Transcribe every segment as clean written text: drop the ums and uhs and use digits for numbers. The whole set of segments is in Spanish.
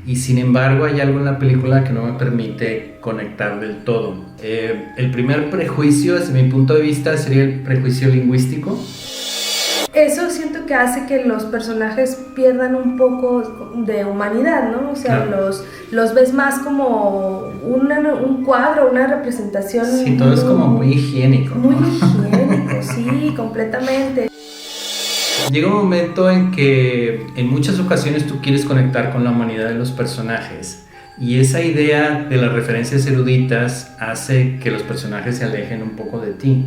y sin embargo hay algo en la película que no me permite conectar del todo. El primer prejuicio, desde mi punto de vista, sería el prejuicio lingüístico. Eso siento que hace que los personajes pierdan un poco de humanidad, ¿no? O sea, claro. los ves más como un cuadro, una representación. Sí, todo es como muy higiénico. Muy higiénico, sí, completamente. Llega un momento en que en muchas ocasiones tú quieres conectar con la humanidad de los personajes y esa idea de las referencias eruditas hace que los personajes se alejen un poco de ti.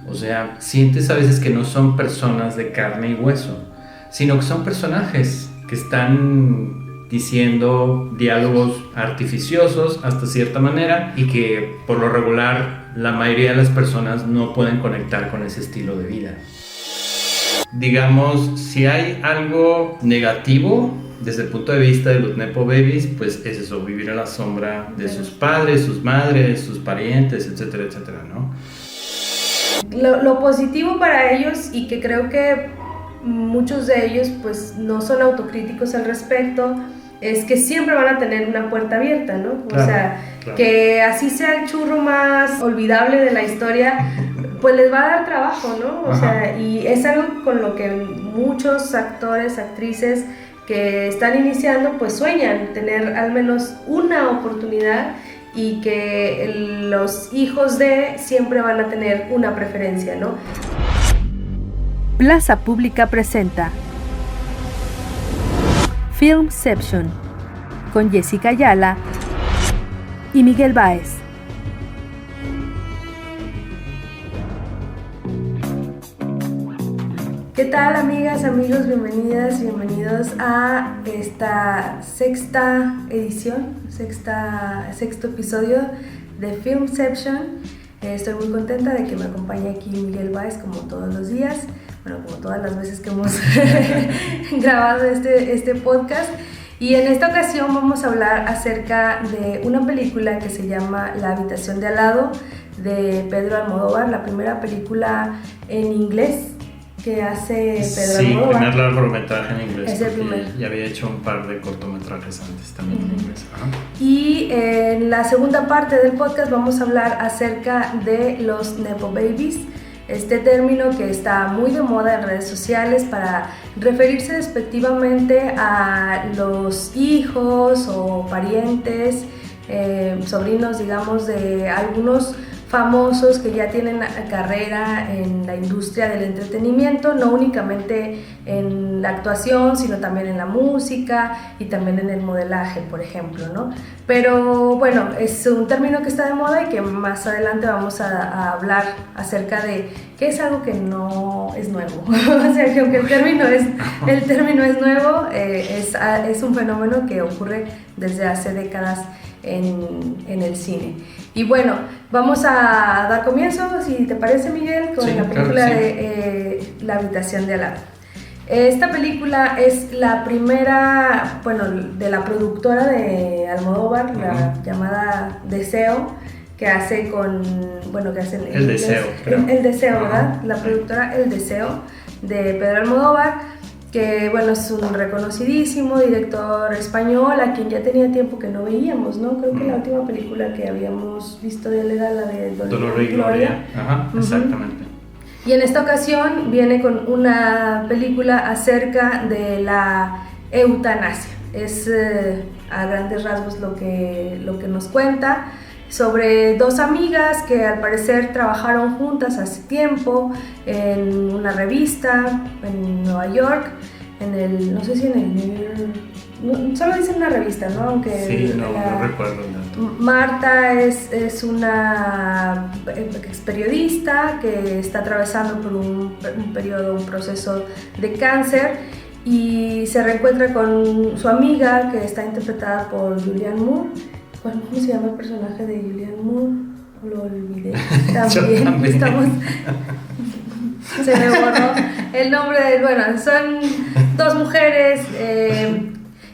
O sea, sientes a veces que no son personas de carne y hueso, sino que son personajes que están diciendo diálogos artificiosos hasta cierta manera y que por lo regular la mayoría de las personas no pueden conectar con ese estilo de vida. Digamos, si hay algo negativo desde el punto de vista de los Nepo Babies, pues es eso, vivir a la sombra de sus padres, sus madres, sus parientes, etcétera, etcétera, ¿no? Lo positivo para ellos, y que creo que muchos de ellos pues no son autocríticos al respecto, es que siempre van a tener una puerta abierta, ¿no? Claro, o sea, claro. Que así sea el churro más olvidable de la historia, pues les va a dar trabajo, ¿no? O sea, y es algo con lo que muchos actores, actrices que están iniciando pues sueñan, tener al menos una oportunidad, y que los hijos de siempre van a tener una preferencia, ¿no? Plaza Pública presenta Filmception con Jessica Ayala y Miguel Báez. ¿Qué tal, amigas, amigos? Bienvenidas, bienvenidos a esta sexta edición, sexto episodio de Filmception. Estoy muy contenta de que me acompañe aquí Miguel Báez, como todos los días, bueno, como todas las veces que hemos grabado este podcast. Y en esta ocasión vamos a hablar acerca de una película que se llama La habitación de al lado, de Pedro Almodóvar, la primera película en inglés que hace Pedro Almodóvar. Sí, primer largometraje en inglés. Es el primer. Ya había hecho un par de cortometrajes antes también en inglés. Ajá. Y en la segunda parte del podcast vamos a hablar acerca de los Nepo Babies, este término que está muy de moda en redes sociales para referirse despectivamente a los hijos o parientes, sobrinos, digamos, de algunos famosos que ya tienen carrera en la industria del entretenimiento, no únicamente en la actuación, sino también en la música y también en el modelaje, por ejemplo, ¿no? Pero bueno, es un término que está de moda y que más adelante vamos a hablar acerca de que es algo que no es nuevo. O sea, que aunque el término es nuevo, es un fenómeno que ocurre desde hace décadas en el cine. Y bueno, vamos a dar comienzo, si te parece, Miguel, con la película de La habitación de al lado. Esta película es la primera, bueno, de la productora de Almodóvar, la llamada Deseo, que hace que hacen El Deseo, creo. El Deseo, ¿verdad? La productora El Deseo de Pedro Almodóvar, que bueno, es un reconocidísimo director español a quien ya tenía tiempo que no veíamos, ¿no? Creo que la última película que habíamos visto de él era la de Dolor y Gloria. Ajá, exactamente. Y en esta ocasión viene con una película acerca de la eutanasia. Es a grandes rasgos lo que nos cuenta sobre dos amigas que al parecer trabajaron juntas hace tiempo en una revista en Nueva York, no sé si en el New York, solo dice una revista, ¿no? Aunque sí, no recuerdo el dato. Marta es una ex periodista que está atravesando por un proceso de cáncer, y se reencuentra con su amiga, que está interpretada por Julianne Moore. ¿Cómo se llama el personaje de Julianne Moore? Lo olvidé. También. Se me borró el nombre bueno, son dos mujeres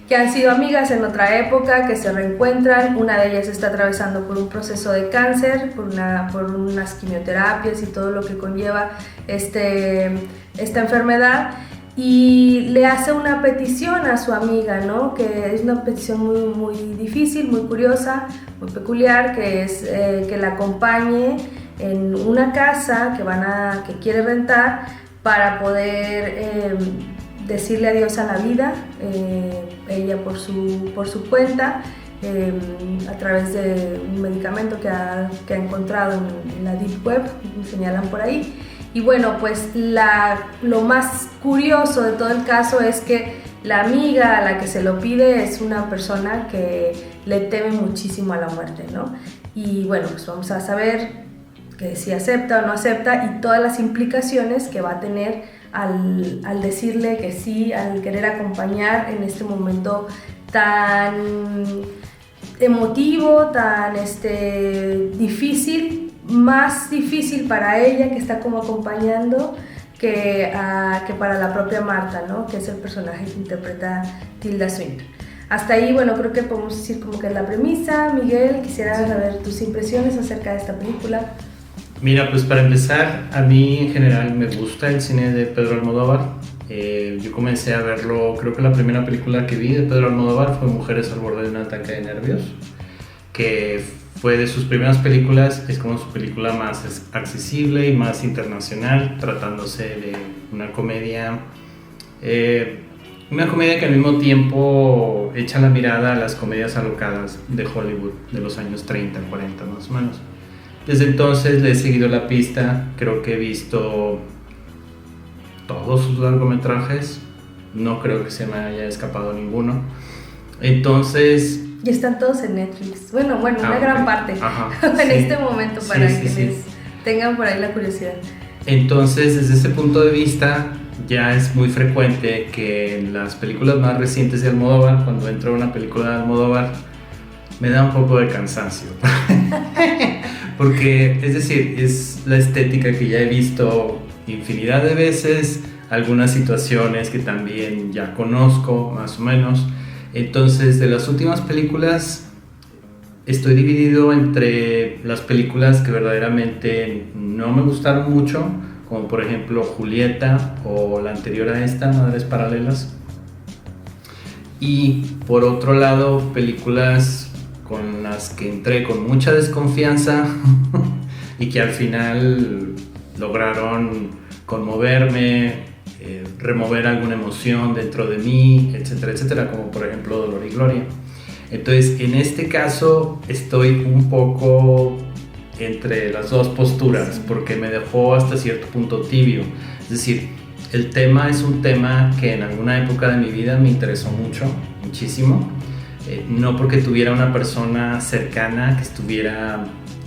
que han sido amigas en otra época, que se reencuentran. Una de ellas está atravesando por un proceso de cáncer, por unas quimioterapias y todo lo que conlleva esta enfermedad. y le hace una petición a su amiga, ¿no? Que es una petición muy, muy difícil, muy curiosa, muy peculiar, que es que la acompañe en una casa que quiere rentar para poder decirle adiós a la vida, ella por su cuenta, a través de un medicamento que ha encontrado en la Deep Web, señalan por ahí. Y bueno, pues lo más curioso de todo el caso es que la amiga a la que se lo pide es una persona que le teme muchísimo a la muerte, ¿no? Y bueno, pues vamos a saber que si acepta o no acepta y todas las implicaciones que va a tener al decirle que sí, al querer acompañar en este momento tan emotivo, tan difícil, más difícil para ella, que está como acompañando, que para la propia Marta, ¿no? Que es el personaje que interpreta Tilda Swinton. Hasta ahí, bueno, creo que podemos decir como que es la premisa. Miguel, quisiera saber tus impresiones acerca de esta película. Mira, pues para empezar, a mí en general me gusta el cine de Pedro Almodóvar. Yo comencé a verlo, creo que la primera película que vi de Pedro Almodóvar fue Mujeres al borde de un ataque de nervios, que fue de sus primeras películas, es como su película más accesible y más internacional, tratándose de una comedia que al mismo tiempo echa la mirada a las comedias alocadas de Hollywood de los años 30, 40 más o menos. Desde entonces le he seguido la pista, creo que he visto todos sus largometrajes, no creo que se me haya escapado ninguno. Entonces... Y están todos en Netflix. Bueno, una gran parte. Ajá, en sí. este momento para quienes tengan por ahí la curiosidad. Entonces, desde ese punto de vista, ya es muy frecuente que en las películas más recientes de Almodóvar, cuando entro a una película de Almodóvar, me da un poco de cansancio. Porque, es decir, es la estética que ya he visto infinidad de veces, algunas situaciones que también ya conozco, más o menos. Entonces, de las últimas películas, estoy dividido entre las películas que verdaderamente no me gustaron mucho, como por ejemplo Julieta o la anterior a esta, Madres Paralelas. Y por otro lado, películas con las que entré con mucha desconfianza y que al final lograron conmoverme, remover alguna emoción dentro de mí, etcétera, etcétera, como por ejemplo Dolor y Gloria. Entonces, en este caso estoy un poco entre las dos posturas, porque me dejó hasta cierto punto tibio. Es decir, el tema es un tema que en alguna época de mi vida me interesó muchísimo. No porque tuviera una persona cercana que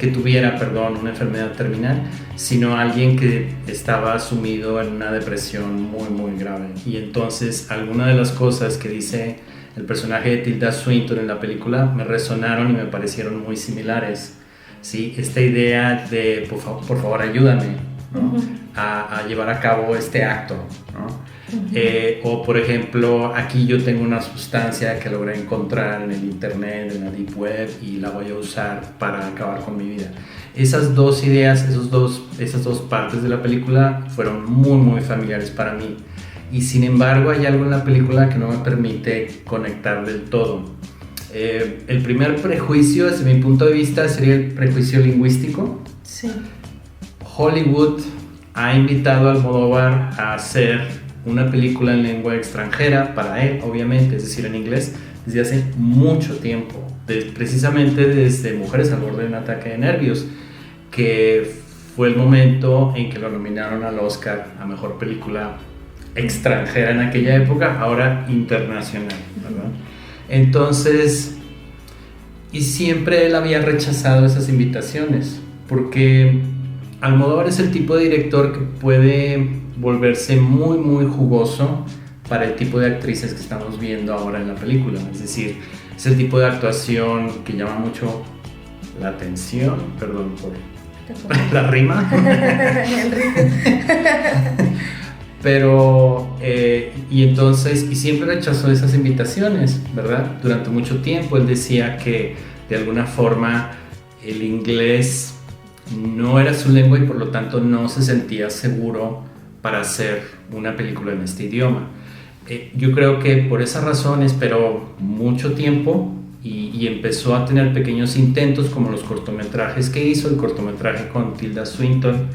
tuviera una enfermedad terminal, sino alguien que estaba sumido en una depresión muy, muy grave. Y entonces algunas de las cosas que dice el personaje de Tilda Swinton en la película me resonaron y me parecieron muy similares. ¿Sí? Esta idea de por favor ayúdame, ¿no? a llevar a cabo este acto, ¿no? O por ejemplo, aquí yo tengo una sustancia que logré encontrar en el internet, en la Deep Web, y la voy a usar para acabar con mi vida. Esas dos ideas, esas dos partes de la película fueron muy, muy familiares para mí. Y sin embargo hay algo en la película que no me permite conectar del todo. El primer prejuicio, desde mi punto de vista, sería el prejuicio lingüístico. Sí. Hollywood ha invitado a Almodóvar a hacer una película en lengua extranjera para él, obviamente, es decir, en inglés, desde hace mucho tiempo, precisamente desde Mujeres al borde de un ataque de nervios, que fue el momento en que lo nominaron al Oscar a Mejor Película Extranjera en aquella época, ahora internacional, ¿verdad? Entonces, y siempre él había rechazado esas invitaciones, porque Almodóvar es el tipo de director que puede volverse muy, muy jugoso para el tipo de actrices que estamos viendo ahora en la película. Es decir, es el tipo de actuación que llama mucho la atención, perdón por la rima. Pero, y siempre rechazó esas invitaciones, ¿verdad? Durante mucho tiempo él decía que de alguna forma el inglés no era su lengua y por lo tanto no se sentía seguro para hacer una película en este idioma. Yo creo que por esa razón esperó mucho tiempo y empezó a tener pequeños intentos como los cortometrajes que hizo, el cortometraje con Tilda Swinton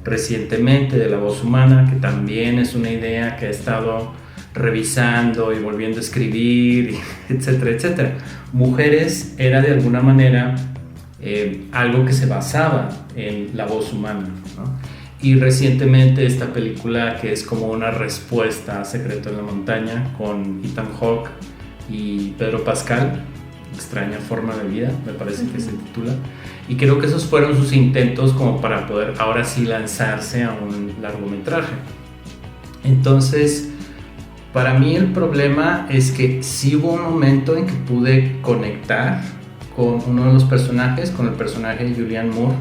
recientemente de La Voz Humana, que también es una idea que ha estado revisando y volviendo a escribir, etcétera, etcétera. Mujeres era de alguna manera algo que se basaba en La Voz Humana, ¿no? Y recientemente esta película que es como una respuesta a Secreto en la Montaña con Ethan Hawke y Pedro Pascal, Extraña Forma de Vida, me parece que se titula, y creo que esos fueron sus intentos como para poder ahora sí lanzarse a un largometraje. Entonces, para mí el problema es que sí hubo un momento en que pude conectar con uno de los personajes, con el personaje de Julianne Moore,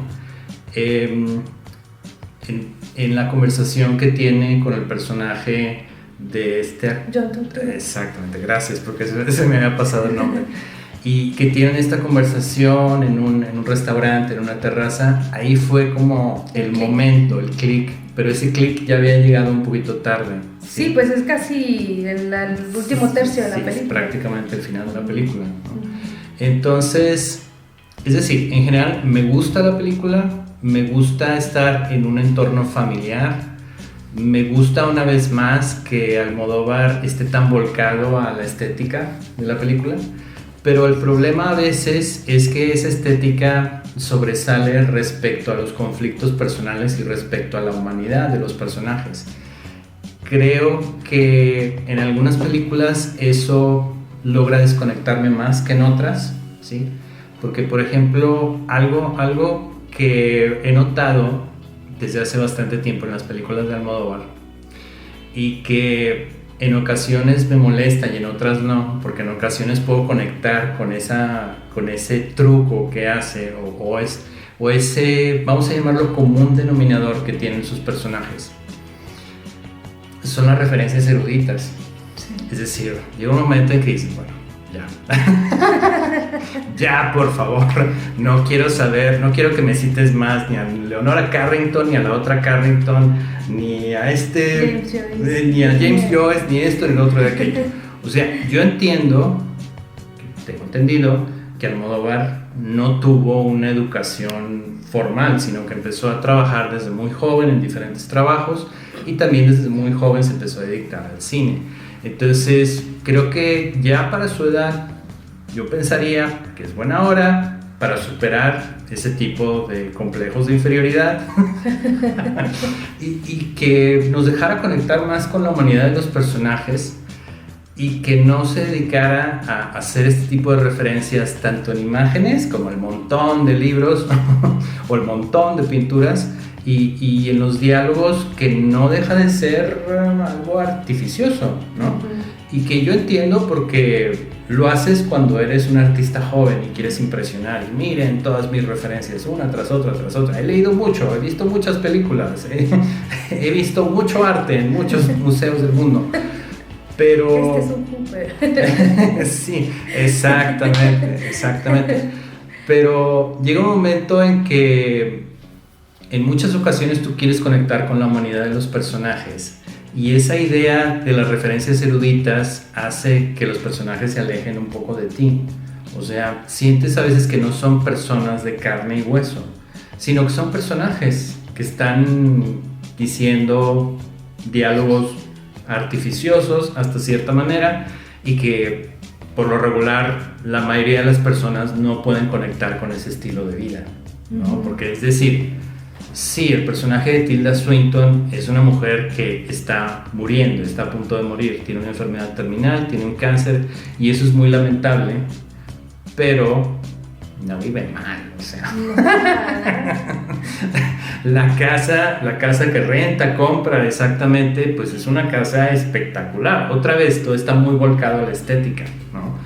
en la conversación que tiene con el personaje de este... John Turturro. Exactamente, gracias, porque se me había pasado el nombre. Y que tienen esta conversación en un restaurante, en una terraza. Ahí fue como el momento, el clic, pero ese clic ya había llegado un poquito tarde. Sí, pues es casi el último tercio de la película. Es prácticamente el final de la película, ¿no? Entonces, es decir, en general me gusta la película, me gusta estar en un entorno familiar, me gusta una vez más que Almodóvar esté tan volcado a la estética de la película, pero el problema a veces es que esa estética sobresale respecto a los conflictos personales y respecto a la humanidad de los personajes. Creo que en algunas películas eso logra desconectarme más que en otras, ¿sí? Porque, por ejemplo, algo que he notado desde hace bastante tiempo en las películas de Almodóvar y que en ocasiones me molesta y en otras no, porque en ocasiones puedo conectar con ese truco que hace o ese, vamos a llamarlo, común denominador que tienen sus personajes. Son las referencias eruditas. Sí. Es decir, llega un momento en que dices, bueno, ya. Ya, por favor, no quiero saber, no quiero que me cites más ni a Leonora Carrington, ni a la otra Carrington, ni a ni a James Joyce, ni esto, ni lo otro de aquello. O sea, yo tengo entendido que Almodóvar no tuvo una educación formal, sino que empezó a trabajar desde muy joven en diferentes trabajos y también desde muy joven se empezó a dedicar al cine. Entonces, creo que ya para su edad, yo pensaría que es buena hora para superar ese tipo de complejos de inferioridad y que nos dejara conectar más con la humanidad de los personajes y que no se dedicara a hacer este tipo de referencias tanto en imágenes como el montón de libros o el montón de pinturas y en los diálogos, que no deja de ser algo artificioso, ¿no? Y que yo entiendo porque lo haces cuando eres un artista joven y quieres impresionar. Y miren todas mis referencias, una tras otra, tras otra. He leído mucho, he visto muchas películas, he visto mucho arte en muchos museos del mundo. Pero... Este es un Cooper. Sí, exactamente. Pero llega un momento en que en muchas ocasiones tú quieres conectar con la humanidad de los personajes. Y esa idea de las referencias eruditas hace que los personajes se alejen un poco de ti. O sea, sientes a veces que no son personas de carne y hueso, sino que son personajes que están diciendo diálogos artificiosos hasta cierta manera y que por lo regular la mayoría de las personas no pueden conectar con ese estilo de vida, ¿no? Porque es decir, sí, el personaje de Tilda Swinton es una mujer que está muriendo, está a punto de morir, tiene una enfermedad terminal, tiene un cáncer y eso es muy lamentable, pero no vive mal, o sea. La casa que renta, compra, exactamente, pues es una casa espectacular. Otra vez, todo está muy volcado a la estética, ¿no?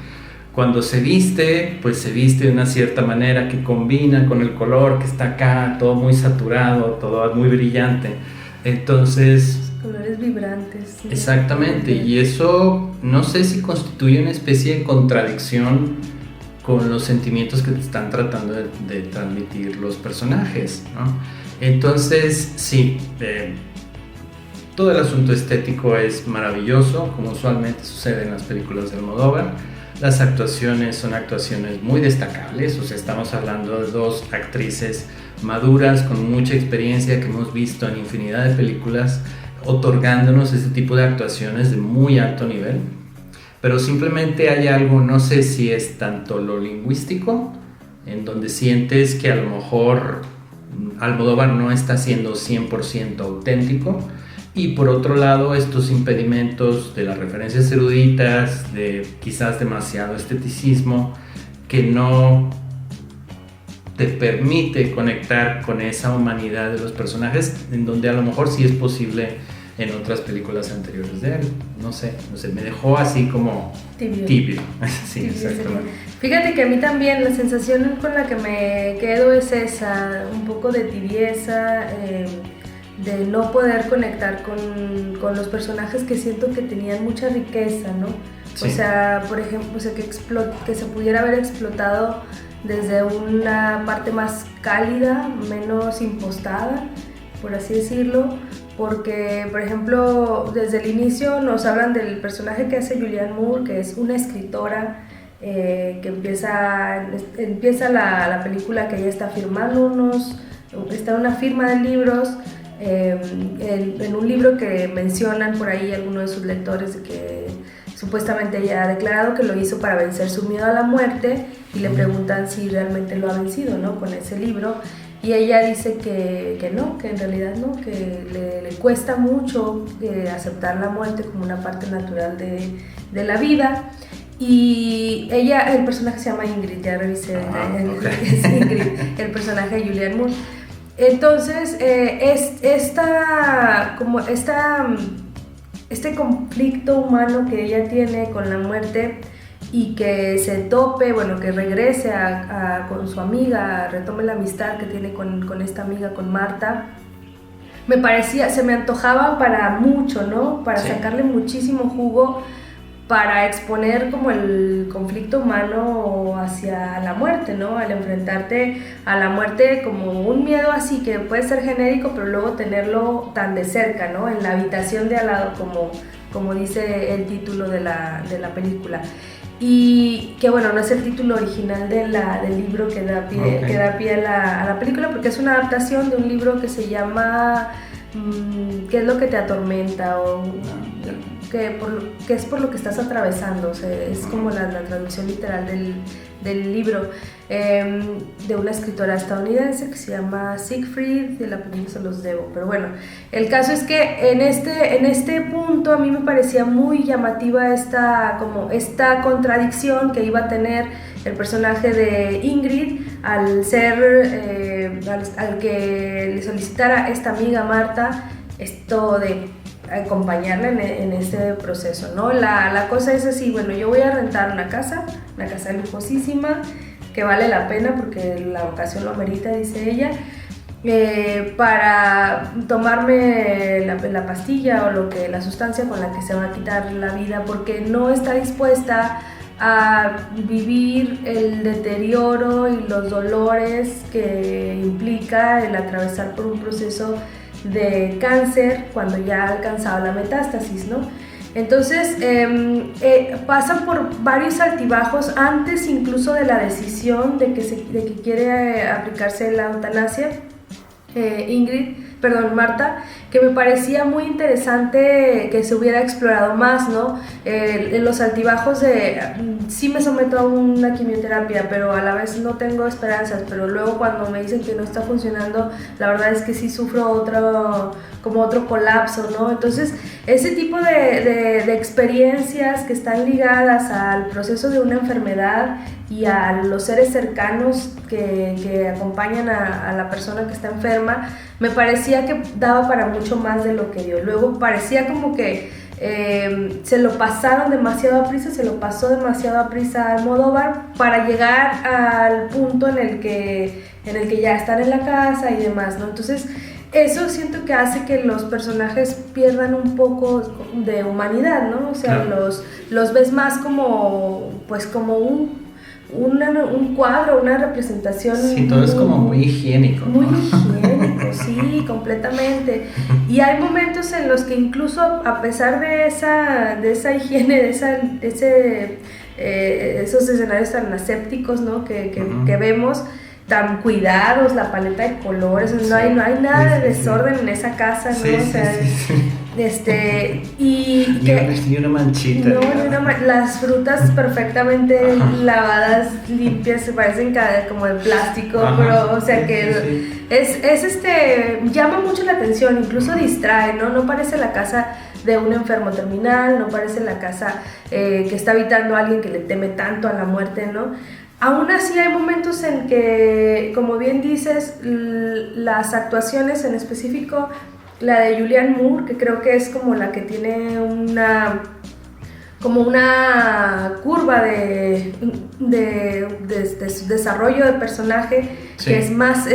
Cuando se viste, pues se viste de una cierta manera que combina con el color que está acá, todo muy saturado, todo muy brillante. Entonces... colores vibrantes. ¿Sí? Exactamente, y eso no sé si constituye una especie de contradicción con los sentimientos que te están tratando de transmitir los personajes, ¿no? Entonces, sí, Todo el asunto estético es maravilloso, como usualmente sucede en las películas de Almodóvar. Las actuaciones son actuaciones muy destacables, o sea, estamos hablando de dos actrices maduras con mucha experiencia que hemos visto en infinidad de películas, otorgándonos ese tipo de actuaciones de muy alto nivel. Pero simplemente hay algo, no sé si es tanto lo lingüístico, en donde sientes que a lo mejor Almodóvar no está siendo 100% auténtico, y por otro lado estos impedimentos de las referencias eruditas, de quizás demasiado esteticismo, que no te permite conectar con esa humanidad de los personajes, en donde a lo mejor sí es posible en otras películas anteriores de él. No sé, me dejó así como tibio. Sí, tibio, exactamente. Fíjate que a mí también la sensación con la que me quedo es esa, un poco de tibieza, de no poder conectar con los personajes que siento que tenían mucha riqueza, ¿no? Sí. O sea, por ejemplo, o sea, que se pudiera haber explotado desde una parte más cálida, menos impostada, por así decirlo, porque, por ejemplo, desde el inicio nos hablan del personaje que hace Julianne Moore, que es una escritora que empieza la película que ella está está en una firma de libros, en un libro que mencionan por ahí algunos de sus lectores de que supuestamente ella ha declarado que lo hizo para vencer su miedo a la muerte, y le preguntan si realmente lo ha vencido, ¿no?, con ese libro, y ella dice que no, que en realidad no, que le cuesta mucho aceptar la muerte como una parte natural de la vida. Y ella, el personaje se llama Ingrid, ya revisé, es Ingrid, el personaje de Julianne Moore. Entonces, este conflicto humano que ella tiene con la muerte, y que se tope, bueno, que regrese con su amiga, retome la amistad que tiene con esta amiga, con Marta, se me antojaba para mucho, ¿no? Para sacarle muchísimo jugo, para exponer como el conflicto humano hacia la muerte, ¿no? Al enfrentarte a la muerte como un miedo así que puede ser genérico, pero luego tenerlo tan de cerca, ¿no? En la habitación de al lado, como dice el título de la película. Y que bueno, no es el título original del libro que da pie a la película, porque es una adaptación de un libro que se llama ¿Qué es lo que te atormenta? O que es por lo que estás atravesando, o sea, es como la traducción literal del libro, de una escritora estadounidense que se llama Siegfried, el apellido se los debo, pero bueno, el caso es que en este punto a mí me parecía muy llamativa esta contradicción que iba a tener el personaje de Ingrid al que le solicitara esta amiga Marta esto de acompañarla en este proceso, ¿no? La cosa es así, bueno, yo voy a rentar una casa lujosísima, que vale la pena porque la ocasión lo amerita, dice ella, para tomarme la pastilla o la sustancia con la que se va a quitar la vida, porque no está dispuesta a vivir el deterioro y los dolores que implica el atravesar por un proceso de cáncer cuando ya ha alcanzado la metástasis, ¿no? Entonces pasan por varios altibajos antes incluso de la decisión de que quiere aplicarse la eutanasia, Marta, que me parecía muy interesante que se hubiera explorado más, ¿no? En los altibajos de sí me someto a una quimioterapia, pero a la vez no tengo esperanzas, pero luego cuando me dicen que no está funcionando, la verdad es que sí sufro otro colapso, ¿no? Entonces, ese tipo de experiencias que están ligadas al proceso de una enfermedad y a los seres cercanos que acompañan a la persona que está enferma, me parecía que daba para mucho más de lo que dio. Luego parecía como que se lo pasó demasiado a prisa a Almodóvar para llegar al punto en el que ya están en la casa y demás, ¿no? Entonces, eso siento que hace que los personajes pierdan un poco de humanidad, ¿no? O sea, claro, los ves más como un cuadro, una representación. Sí, todo es como muy higiénico. Muy higiénico, sí, completamente. Y hay momentos en los que incluso a pesar de esa higiene, esos escenarios tan asépticos, ¿no? que vemos, tan cuidados, la paleta de colores, no hay nada de desorden en esa casa, ¿no? O sea, ni una manchita. No, las frutas perfectamente lavadas, limpias, se parecen como de plástico, pero o sea que llama mucho la atención, incluso distrae, ¿no? No parece la casa de un enfermo terminal, no parece la casa que está habitando a alguien que le teme tanto a la muerte, ¿no? Aún así hay momentos en que, como bien dices, las actuaciones, en específico la de Julianne Moore, que creo que es como la que tiene una curva de desarrollo de personaje, sí, que es más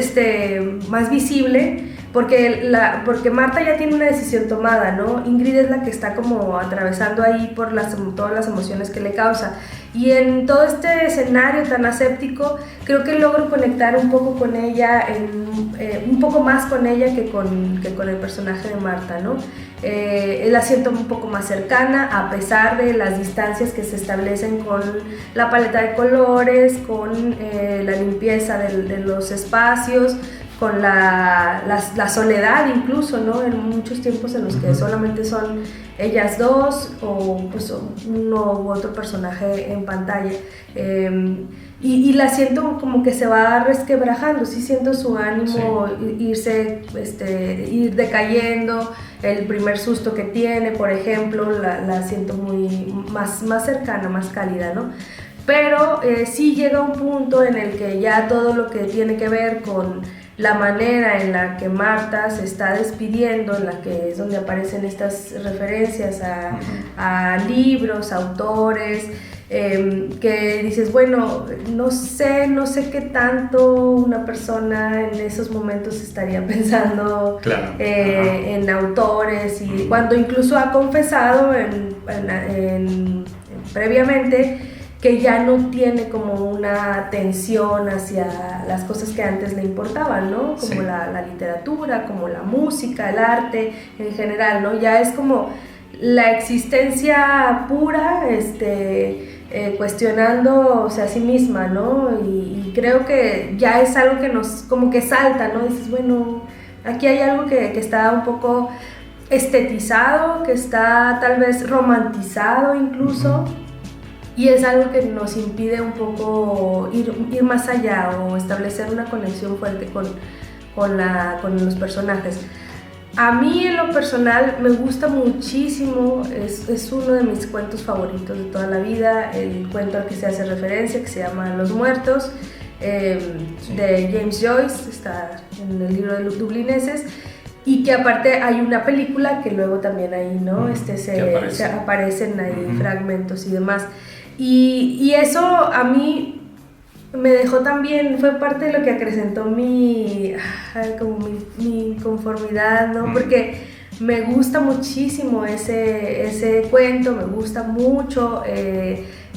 visible, porque Marta ya tiene una decisión tomada, ¿no? Ingrid es la que está como atravesando ahí por todas las emociones que le causa. Y en todo este escenario tan aséptico, creo que logro conectar un poco con ella, un poco más con ella que con el personaje de Marta, ¿no? La siento un poco más cercana, a pesar de las distancias que se establecen con la paleta de colores, con la limpieza de los espacios, con la soledad incluso, ¿no? En muchos tiempos en los que solamente son ellas dos o pues uno u otro personaje en pantalla. Y la siento como que se va resquebrajando, sí siento su ánimo, sí, ir decayendo, el primer susto que tiene, por ejemplo, la siento más cercana, más cálida, ¿no? Pero sí llega un punto en el que ya todo lo que tiene que ver con la manera en la que Marta se está despidiendo, en la que es donde aparecen estas referencias a libros, autores, que dices, bueno, no sé qué tanto una persona en esos momentos estaría pensando, claro, en autores, y cuando incluso ha confesado previamente que ya no tiene como una atención hacia las cosas que antes le importaban, ¿no? Como sí, la literatura, como la música, el arte en general, ¿no? Ya es como la existencia pura, cuestionándose a sí misma, ¿no? Y creo que ya es algo que nos como que salta, ¿no? Dices, bueno, aquí hay algo que está un poco estetizado, que está tal vez romantizado incluso, y es algo que nos impide un poco ir más allá o establecer una conexión fuerte con los personajes. A mí en lo personal me gusta muchísimo, es uno de mis cuentos favoritos de toda la vida, el cuento al que se hace referencia, que se llama Los Muertos, de James Joyce, está en el libro de los dublineses, y que aparte hay una película que luego también ahí, ¿no? Se aparecen ahí fragmentos y demás. Y eso a mí me dejó también, fue parte de lo que acrecentó mi conformidad, ¿no? Porque me gusta muchísimo ese cuento, me gusta mucho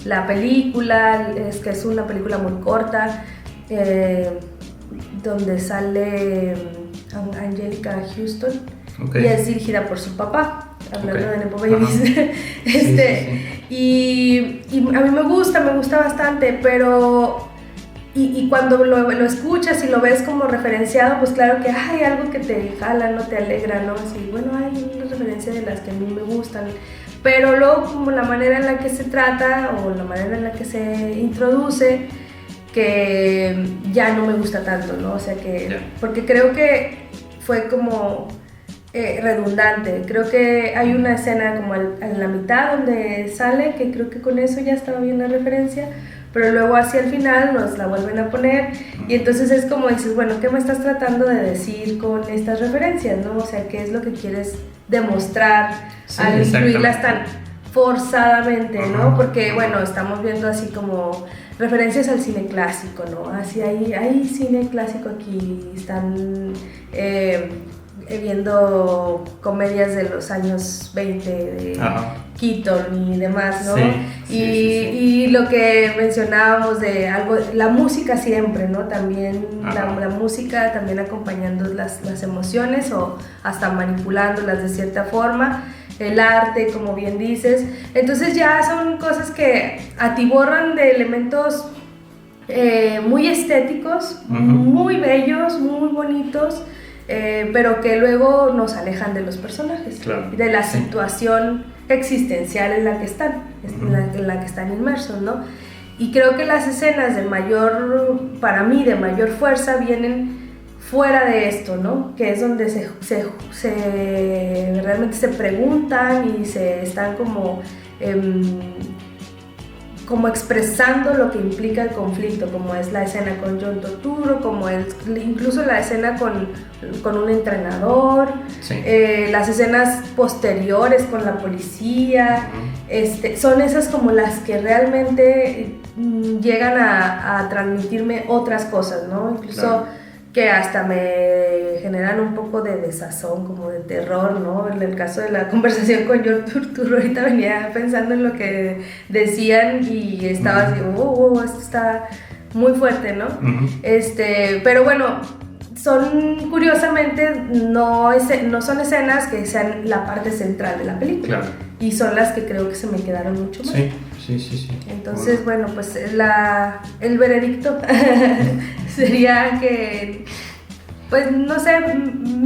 la película, que es una película muy corta, donde sale Angelica Houston, y es dirigida por su papá, hablando de Nepo Babies. Y a mí me gusta bastante, pero y cuando lo escuchas y lo ves como referenciado, pues claro que hay algo que te jala, no te alegra, ¿no? Así, bueno, hay una referencia de las que a mí me gustan, pero luego como la manera en la que se trata o la manera en la que se introduce, que ya no me gusta tanto, ¿no? O sea que, porque creo que fue como redundante. Creo que hay una escena como en la mitad donde sale, que creo que con eso ya estaba bien la referencia, pero luego hacia el final nos la vuelven a poner y entonces es como dices, bueno, ¿qué me estás tratando de decir con estas referencias, no? O sea, ¿qué es lo que quieres demostrar al incluirlas tan forzadamente, ¿no? Porque, bueno, estamos viendo así como referencias al cine clásico, ¿no? Así hay cine clásico aquí, están viendo comedias de los años 20 de Keaton y demás, ¿no? Sí, y lo que mencionábamos de algo, la música siempre, ¿no? También la música también acompañando las emociones o hasta manipulándolas de cierta forma. El arte, como bien dices. Entonces ya son cosas que atiborran de elementos muy estéticos, muy bellos, muy bonitos, pero que luego nos alejan de los personajes, de la situación existencial en la que están, en la que están inmersos, ¿no? Y creo que las escenas para mí, de mayor fuerza vienen fuera de esto, ¿no? Que es donde realmente se preguntan y se están como expresando lo que implica el conflicto, como es la escena con John Turturro, como es incluso la escena con un entrenador, las escenas posteriores con la policía, son esas como las que realmente llegan a transmitirme otras cosas, ¿no? Incluso que hasta me generan un poco de desazón, como de terror, ¿no? En el caso de la conversación con John Turturro, ahorita venía pensando en lo que decían y estaba así, esto está muy fuerte, ¿no? Pero bueno, curiosamente, no son escenas que sean la parte central de la película. Y son las que creo que se me quedaron mucho más. Sí. Entonces, bueno, pues el veredicto sería que, pues no sé,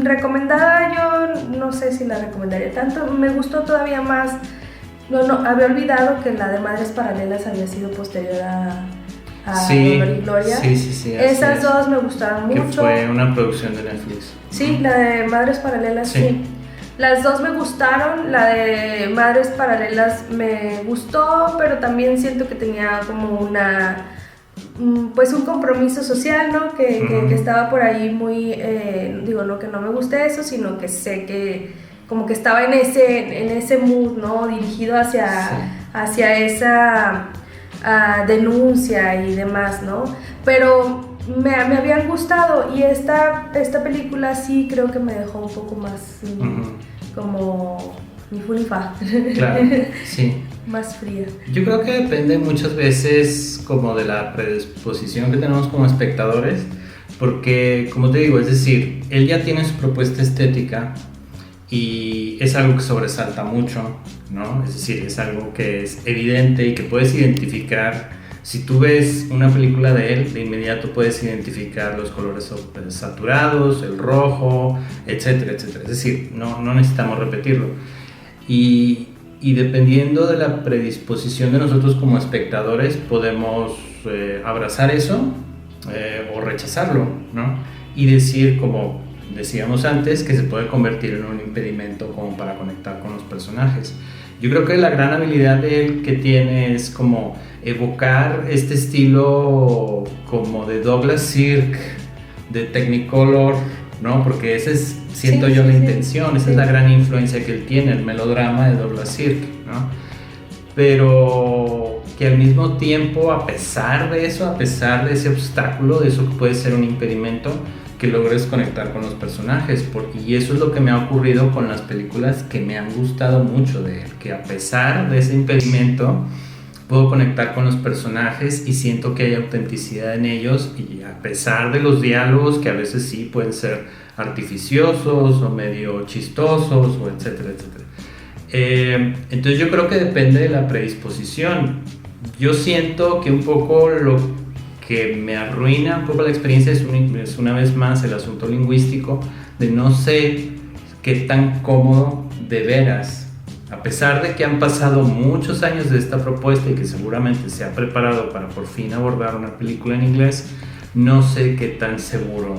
recomendada, yo no sé si la recomendaría tanto. Me gustó todavía más, no, había olvidado que la de Madres Paralelas había sido posterior a Dolor y Gloria. Sí. Esas dos me gustaron mucho. Que fue una producción de Netflix. Sí, la de Madres Paralelas, sí. Las dos me gustaron, la de Madres Paralelas me gustó, pero también siento que tenía como pues un compromiso social, ¿no? Que estaba por ahí muy, digo, no que no me guste eso, sino que sé que como que estaba en ese mood, ¿no? Dirigido hacia esa denuncia y demás, ¿no? Pero me habían gustado y esta película sí creo que me dejó un poco más como ni fu ni fa. Claro, sí. Más fría. Yo creo que depende muchas veces como de la predisposición que tenemos como espectadores, porque como te digo, es decir, él ya tiene su propuesta estética y es algo que sobresalta mucho, ¿no? Es decir, es algo que es evidente y que puedes identificar. Si tú ves una película de él, de inmediato puedes identificar los colores saturados, el rojo, etcétera, etcétera. Es decir, no necesitamos repetirlo. Y dependiendo de la predisposición de nosotros como espectadores, podemos abrazar eso o rechazarlo, ¿no? Y decir, como decíamos antes, que se puede convertir en un impedimento como para conectar con los personajes. Yo creo que la gran habilidad de él que tiene es como evocar este estilo como de Douglas Sirk, de Technicolor, ¿no? Porque esa es, siento yo, la intención, esa es la gran influencia que él tiene, el melodrama de Douglas Sirk, ¿no? Pero que al mismo tiempo, a pesar de eso, a pesar de ese obstáculo, de eso que puede ser un impedimento, que logres conectar con los personajes, y eso es lo que me ha ocurrido con las películas que me han gustado mucho de él, que a pesar de ese impedimento puedo conectar con los personajes y siento que hay autenticidad en ellos, y a pesar de los diálogos que a veces sí pueden ser artificiosos o medio chistosos o etcétera, etcétera. Entonces yo creo que depende de la predisposición. Yo siento que un poco lo que me arruina un poco la experiencia es una vez más el asunto lingüístico, de no sé qué tan cómodo de veras, a pesar de que han pasado muchos años de esta propuesta y que seguramente se ha preparado para por fin abordar una película en inglés, no sé qué tan seguro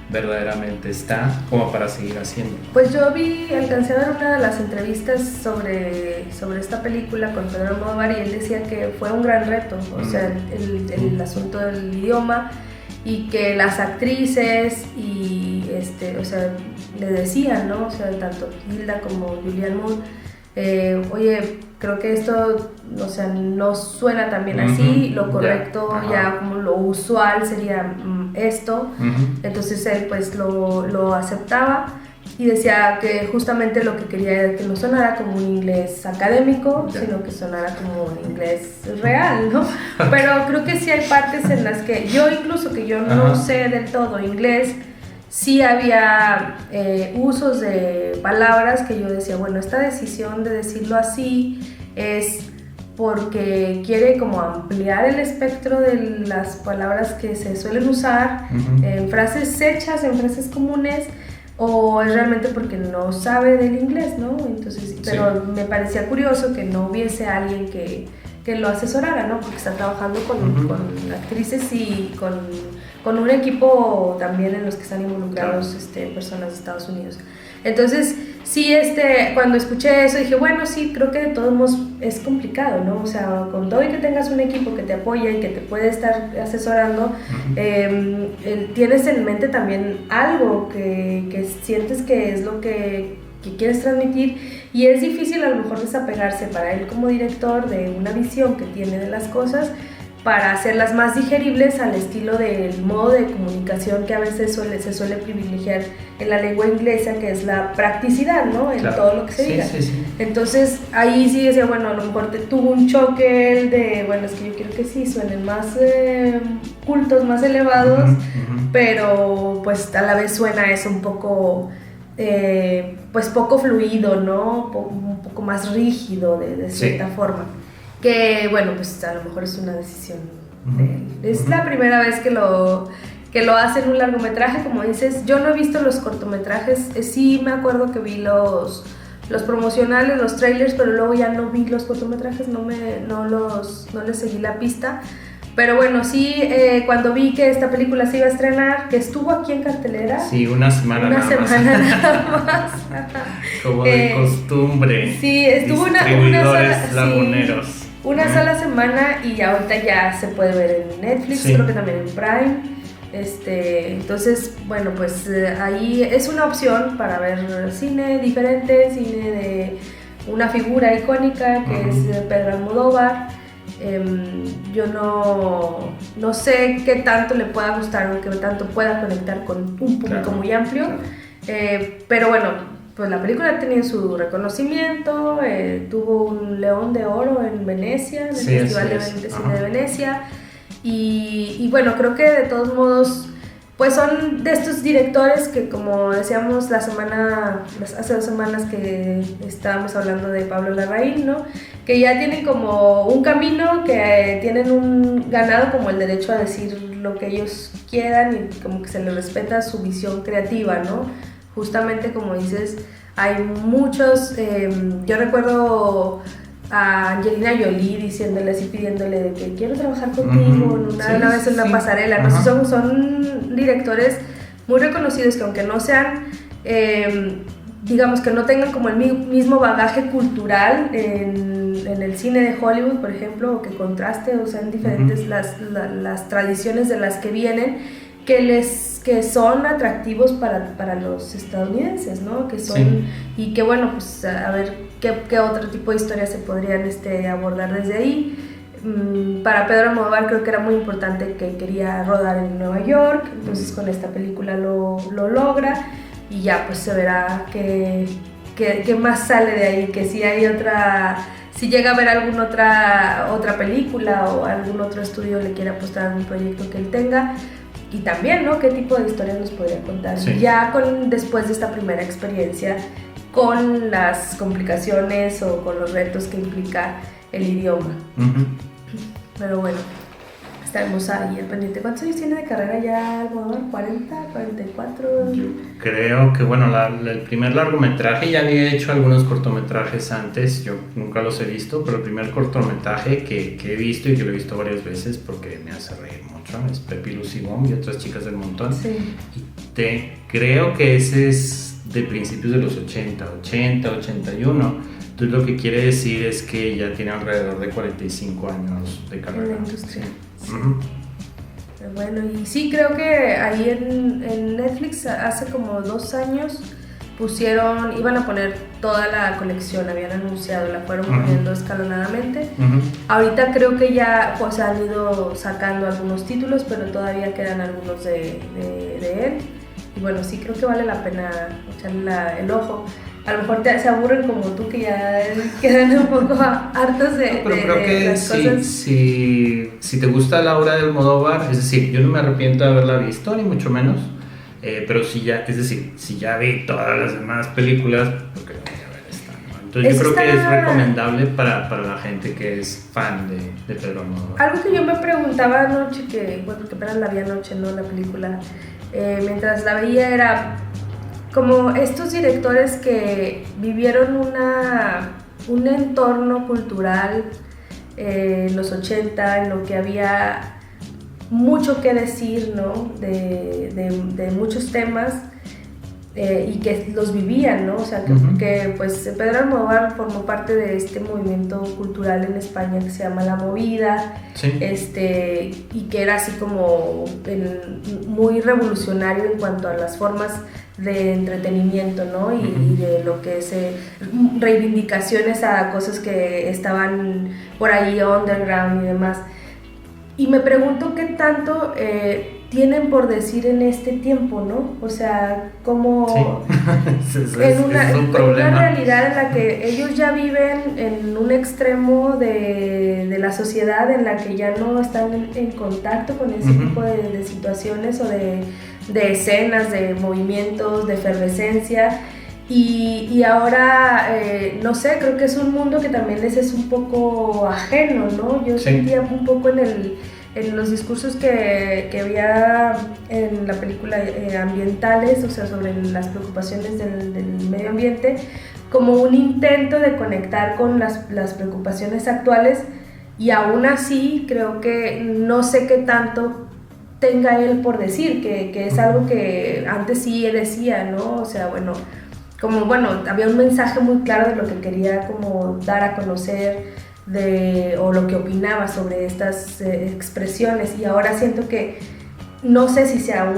verdaderamente está como para seguir haciendo. Pues yo alcancé a ver una de las entrevistas sobre esta película con Pedro Almodóvar y él decía que fue un gran reto, o sea, el asunto del idioma, y que las actrices y o sea, le decían, ¿no? O sea, tanto Hilda como Julianne Moore, oye, creo que esto, o sea, no suena tan bien así, lo correcto ya como lo usual sería esto, entonces él pues lo aceptaba, y decía que justamente lo que quería era que no sonara como un inglés académico, sino que sonara como un inglés real, ¿no? Pero creo que sí hay partes en las que yo, incluso que yo no sé del todo inglés, sí había usos de palabras que yo decía, bueno, esta decisión de decirlo así es porque quiere como ampliar el espectro de las palabras que se suelen usar en frases hechas, en frases comunes, o es realmente porque no sabe del inglés, ¿no? Entonces, pero me parecía curioso que no hubiese alguien que lo asesorara, ¿no? Porque está trabajando con actrices y con un equipo también en los que están involucrados personas de Estados Unidos. Entonces, sí, cuando escuché eso dije, bueno, sí, creo que de todos modos es complicado, ¿no? O sea, con todo y que tengas un equipo que te apoya y que te puede estar asesorando, tienes en mente también algo que sientes que es lo que quieres transmitir, y es difícil a lo mejor desapegarse para él como director de una visión que tiene de las cosas para hacerlas más digeribles al estilo del modo de comunicación que a veces se suele privilegiar en la lengua inglesa, que es la practicidad, ¿no? En todo lo que se diga. Sí. Entonces ahí sí decía, bueno, a lo mejor tuvo un choque el de, bueno, es que yo quiero que sí suenen más cultos, más elevados, pero pues a la vez suena eso un poco, pues poco fluido, ¿no? Un poco más rígido de cierta forma. Que bueno, pues a lo mejor es una decisión de él. Es la primera vez que lo hace en un largometraje, como dices. Yo no he visto los cortometrajes, sí me acuerdo que vi los promocionales, los trailers, pero luego ya no vi los cortometrajes, no les seguí la pista. Pero bueno, sí, cuando vi que esta película se iba a estrenar, que estuvo aquí en cartelera. Sí, una semana nada más. Como de costumbre. Sí, estuvo una laguneros. Una sola semana, y ahorita ya se puede ver en Netflix, creo que también en Prime. Entonces, bueno, pues ahí es una opción para ver cine diferente, cine de una figura icónica que es Pedro Almodóvar. Yo no sé qué tanto le pueda gustar o qué tanto pueda conectar con un público muy amplio, pero bueno, pues la película ha tenido su reconocimiento, tuvo un León de Oro en Venecia, en el Festival de Cine de Venecia, y bueno, creo que de todos modos pues son de estos directores que, como decíamos hace 2 semanas que estábamos hablando de Pablo Larraín, ¿no? Que ya tienen como un camino, que tienen ganado como el derecho a decir lo que ellos quieran, y como que se les respeta su visión creativa, ¿no? Justamente como dices, hay muchos, yo recuerdo a Angelina Jolie diciéndole así, pidiéndole de que quiero trabajar contigo una vez en una pasarela. No sé, son directores muy reconocidos que, aunque no sean, digamos que no tengan como el mismo bagaje cultural en el cine de Hollywood, por ejemplo, o que contraste, o sean diferentes las tradiciones de las que vienen, que son atractivos para los estadounidenses, ¿no? Que son, y que bueno, pues a ver qué otro tipo de historias se podrían abordar desde ahí. Para Pedro Almodóvar creo que era muy importante que quería rodar en Nueva York, entonces con esta película lo logra, y ya pues se verá qué más sale de ahí, que si llega a haber alguna otra película o algún otro estudio le quiera apostar a un proyecto que él tenga. Y también, ¿no? ¿Qué tipo de historias nos podría contar? Ya después de esta primera experiencia, con las complicaciones o con los retos que implica el idioma. Pero bueno, estaremos ahí al pendiente. ¿Cuántos años tiene de carrera ya Almodóvar? ¿40? ¿44? Yo creo que, bueno, el primer largometraje, ya había hecho algunos cortometrajes antes, yo nunca los he visto, pero el primer cortometraje que he visto, y que lo he visto varias veces porque me hace reír mucho, es Pepi, Lucy Bomb y otras chicas del montón. Y creo que ese es de principios de los 80, 81. Entonces lo que quiere decir es que ya tiene alrededor de 45 años de carrera. En la industria. Bueno, y sí, creo que ahí en Netflix hace como 2 años iban a poner toda la colección, habían anunciado, la fueron poniendo escalonadamente. Ahorita creo que ya pues han ido sacando algunos títulos, pero todavía quedan algunos de él. bueno, sí creo que vale la pena echarle el ojo. A lo mejor se aburren como tú, que ya quedan un poco hartos de, pero creo que las cosas. si te gusta la obra de Almodóvar, es decir, yo no me arrepiento de haberla visto, ni mucho menos, pero si ya vi todas las demás películas, porque no voy a ver esta, ¿no? Entonces yo creo que es recomendable para la gente que es fan de Pedro Almodóvar. Algo que yo me preguntaba anoche, porque apenas la vi anoche, ¿no? La película, mientras la veía, era como estos directores que vivieron un entorno cultural en los 80, en lo que había mucho que decir, ¿no? de muchos temas, y que los vivían, ¿no? O sea, que pues Pedro Almodóvar formó parte de este movimiento cultural en España que se llama La Movida, sí. Y que era así como muy revolucionario en cuanto a las formas de entretenimiento, ¿no? Y de lo que es reivindicaciones a cosas que estaban por ahí underground y demás. Y me pregunto qué tanto tienen por decir en este tiempo, ¿no? O sea, como sí. en una realidad en la que ellos ya viven en un extremo de la sociedad en la que ya no están en contacto con ese tipo de situaciones o de escenas, de movimientos, de efervescencia. Y ahora, no sé, creo que es un mundo que también les es un poco ajeno, ¿no? Yo sentía un poco en los discursos que había en la película ambientales, o sea, sobre las preocupaciones del medio ambiente, como un intento de conectar con las preocupaciones actuales, y aún así creo que no sé qué tanto tenga él por decir, que es algo que antes sí decía, ¿no? O sea, había un mensaje muy claro de lo que quería como dar a conocer o lo que opinaba sobre estas expresiones, y ahora siento que no sé si sea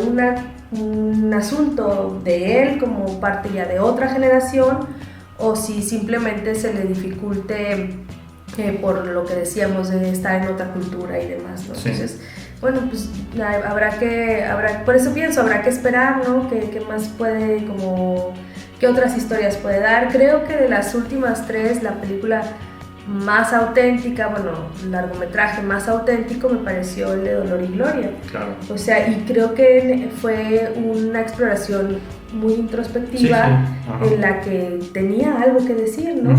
un asunto de él como parte ya de otra generación, o si simplemente se le dificulte por lo que decíamos de estar en otra cultura y demás, ¿no? Sí. Entonces, bueno, pues por eso pienso, habrá que esperar, ¿no? ¿Qué más puede, como, qué otras historias puede dar? Creo que de las últimas tres, la película más auténtica, largometraje más auténtico me pareció el de Dolor y Gloria. Claro. O sea, y creo que fue una exploración muy introspectiva, sí. en la que tenía algo que decir, ¿no?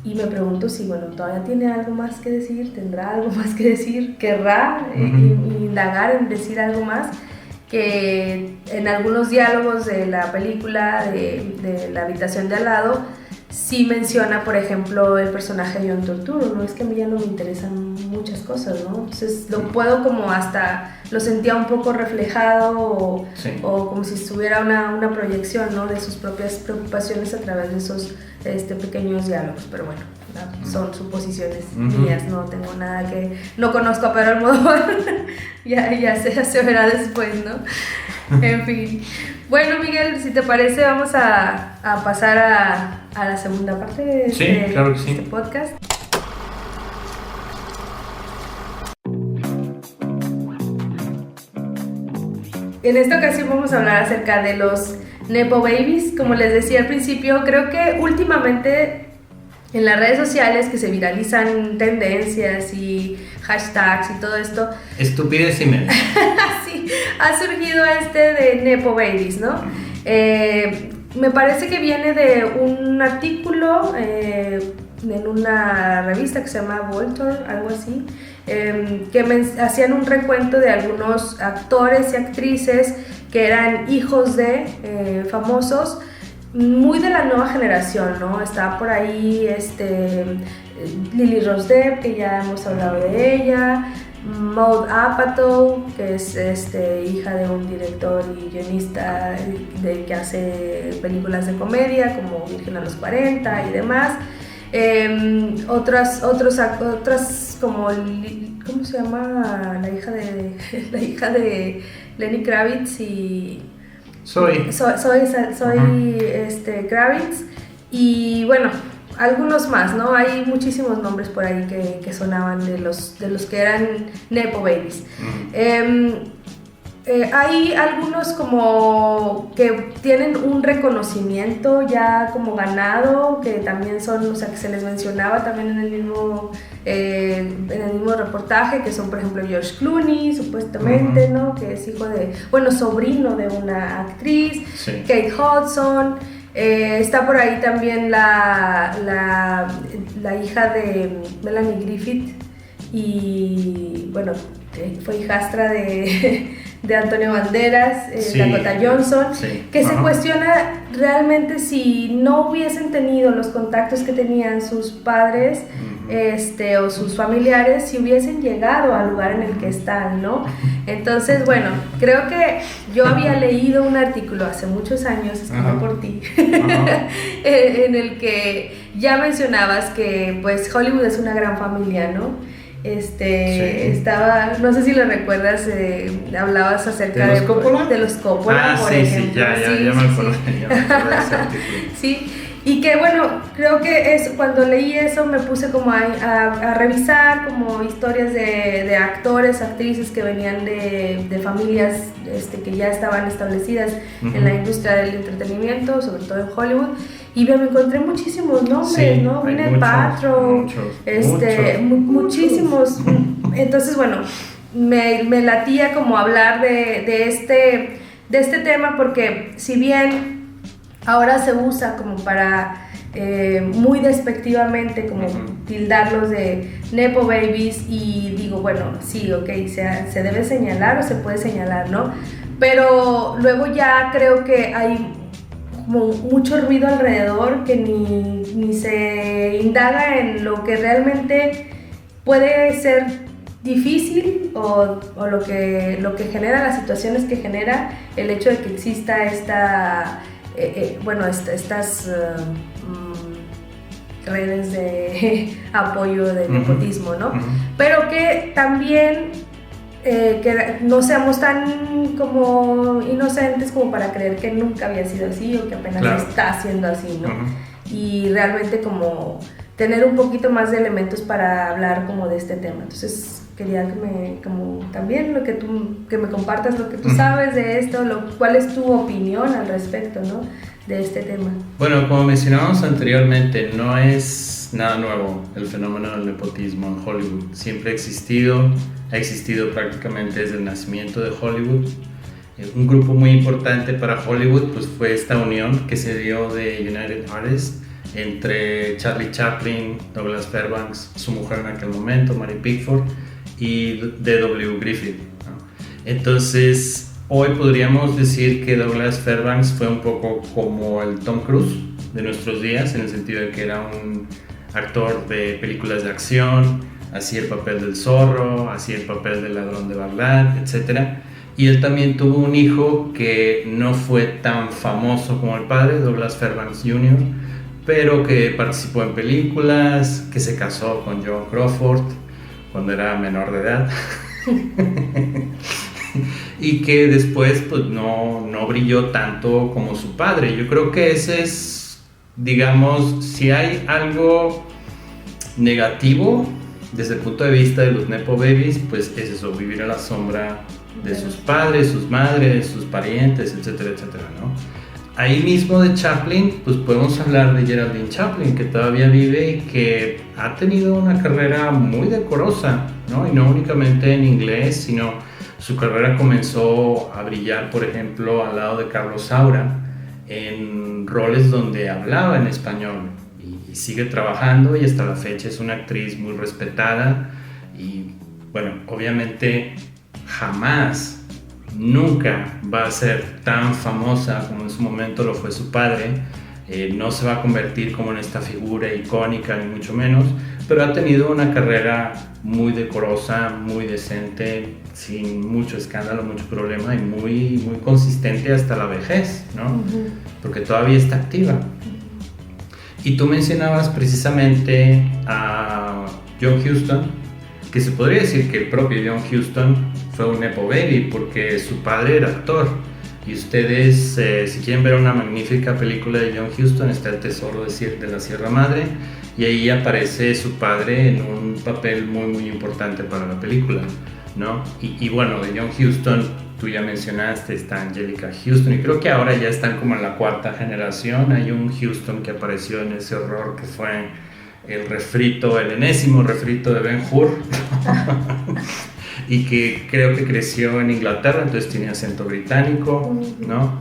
Y me pregunto si, todavía tiene algo más que decir, tendrá algo más que decir, querrá indagar en decir algo más, que en algunos diálogos de la película de La habitación de al lado, sí menciona, por ejemplo, el personaje de John Turturro, ¿no? Es que a mí ya no me interesan muchas cosas, ¿no? Entonces lo puedo lo sentía un poco reflejado o como si estuviera una proyección, ¿no? De sus propias preocupaciones a través de esos pequeños diálogos, pero bueno, son suposiciones mías, no tengo nada no conozco a Pedro Almodóvar, ya se verá después, ¿no? En fin. Bueno, Miguel, si te parece, vamos a pasar a la segunda parte de este podcast. En esta ocasión vamos a hablar acerca de los Nepo Babies. Como les decía al principio, creo que últimamente en las redes sociales que se viralizan tendencias y hashtags y todo esto, estupidez y memes. Sí, ha surgido de Nepo Babies, ¿no? Me parece que viene de un artículo en una revista que se llama Vulture, algo así, que hacían un recuento de algunos actores y actrices que eran hijos de famosos, muy de la nueva generación, ¿no? Está por ahí Lily Rose Depp, que ya hemos hablado de ella, Maud Apatow, que es hija de un director y guionista que hace películas de comedia como Virgen a los 40 y demás. Otras como, ¿cómo se llama? La hija de Lenny Kravitz y soy Kravitz, y bueno, algunos más, ¿no? Hay muchísimos nombres por ahí que sonaban de los que eran Nepo Babies. Hay algunos como que tienen un reconocimiento ya como ganado, que también son, o sea, que se les mencionaba también en el mismo reportaje, que son por ejemplo George Clooney, supuestamente, ¿no? Que es sobrino de una actriz, sí. Kate Hudson, está por ahí también la hija de Melanie Griffith, y bueno, fue hijastra de Antonio Banderas, sí, Dakota Johnson, sí, que se cuestiona realmente si no hubiesen tenido los contactos que tenían sus padres o sus familiares, si hubiesen llegado al lugar en el que están, ¿no? Entonces, bueno, creo que yo había leído un artículo hace muchos años, escrito por ti, en el que ya mencionabas que pues Hollywood es una gran familia, ¿no? Sí. Estaba, no sé si lo recuerdas, hablabas acerca de los Coppola, por ejemplo. Ya me acuerdo de ese artículo. Sí, y que bueno, creo que cuando leí eso me puse como a revisar como historias de actores, actrices que venían de familias que ya estaban establecidas en la industria del entretenimiento, sobre todo en Hollywood. Y me encontré muchísimos nombres, sí, ¿no? Gwyneth Paltrow, muchísimos. Entonces, bueno, me latía como hablar de este tema, porque si bien ahora se usa como para muy despectivamente como tildarlos de nepo babies, y digo, bueno, sí, ok, se debe señalar o se puede señalar, ¿no? Pero luego ya creo que hay como mucho ruido alrededor que ni se indaga en lo que realmente puede ser difícil o lo que genera, las situaciones que genera el hecho de que exista estas redes de apoyo de nepotismo, ¿no? Pero que también que no seamos tan como inocentes como para creer que nunca había sido así, o que apenas está siendo así, ¿no? Y realmente como tener un poquito más de elementos para hablar como de este tema. Entonces quería que me compartas lo que tú sabes de esto, cuál es tu opinión al respecto, ¿no? De este tema. Bueno, como mencionábamos anteriormente, no es nada nuevo el fenómeno del nepotismo en Hollywood. Siempre ha existido prácticamente desde el nacimiento de Hollywood. Un grupo muy importante para Hollywood pues fue esta unión que se dio de United Artists entre Charlie Chaplin, Douglas Fairbanks, su mujer en aquel momento, Mary Pickford, y D.W. Griffith, ¿no? Entonces, hoy podríamos decir que Douglas Fairbanks fue un poco como el Tom Cruise de nuestros días, en el sentido de que era un actor de películas de acción, hacía el papel del zorro, hacía el papel del ladrón de Bagdad, etc. Y él también tuvo un hijo que no fue tan famoso como el padre, Douglas Fairbanks Jr., pero que participó en películas, que se casó con Joan Crawford cuando era menor de edad y que después pues no brilló tanto como su padre. Yo creo que ese es, digamos, si hay algo negativo desde el punto de vista de los nepo babies, pues es eso, vivir a la sombra de sus padres, sus madres, sus parientes, etcétera, etcétera, ¿no? Ahí mismo de Chaplin, pues podemos hablar de Geraldine Chaplin, que todavía vive y que ha tenido una carrera muy decorosa, ¿no? Y no únicamente en inglés, sino su carrera comenzó a brillar, por ejemplo, al lado de Carlos Saura, en roles donde hablaba en español, y sigue trabajando, y hasta la fecha es una actriz muy respetada. Y bueno, obviamente nunca va a ser tan famosa como en su momento lo fue su padre. No se va a convertir como en esta figura icónica, ni mucho menos, pero ha tenido una carrera muy decorosa, muy decente, sin mucho escándalo, mucho problema, y muy, muy consistente hasta la vejez, ¿no? Porque todavía está activa. Y tú mencionabas precisamente a John Huston, que se podría decir que el propio John Huston fue un nepo baby porque su padre era actor. Y ustedes, si quieren ver una magnífica película de John Huston, está El Tesoro de la Sierra Madre, y ahí aparece su padre en un papel muy muy importante para la película, ¿no? Y bueno, de John Huston tú ya mencionaste, está Anjelica Huston, y creo que ahora ya están como en la cuarta generación. Hay un Huston que apareció en ese horror que fue el enésimo refrito de Ben-Hur, y que creo que creció en Inglaterra, entonces tiene acento británico, ¿no?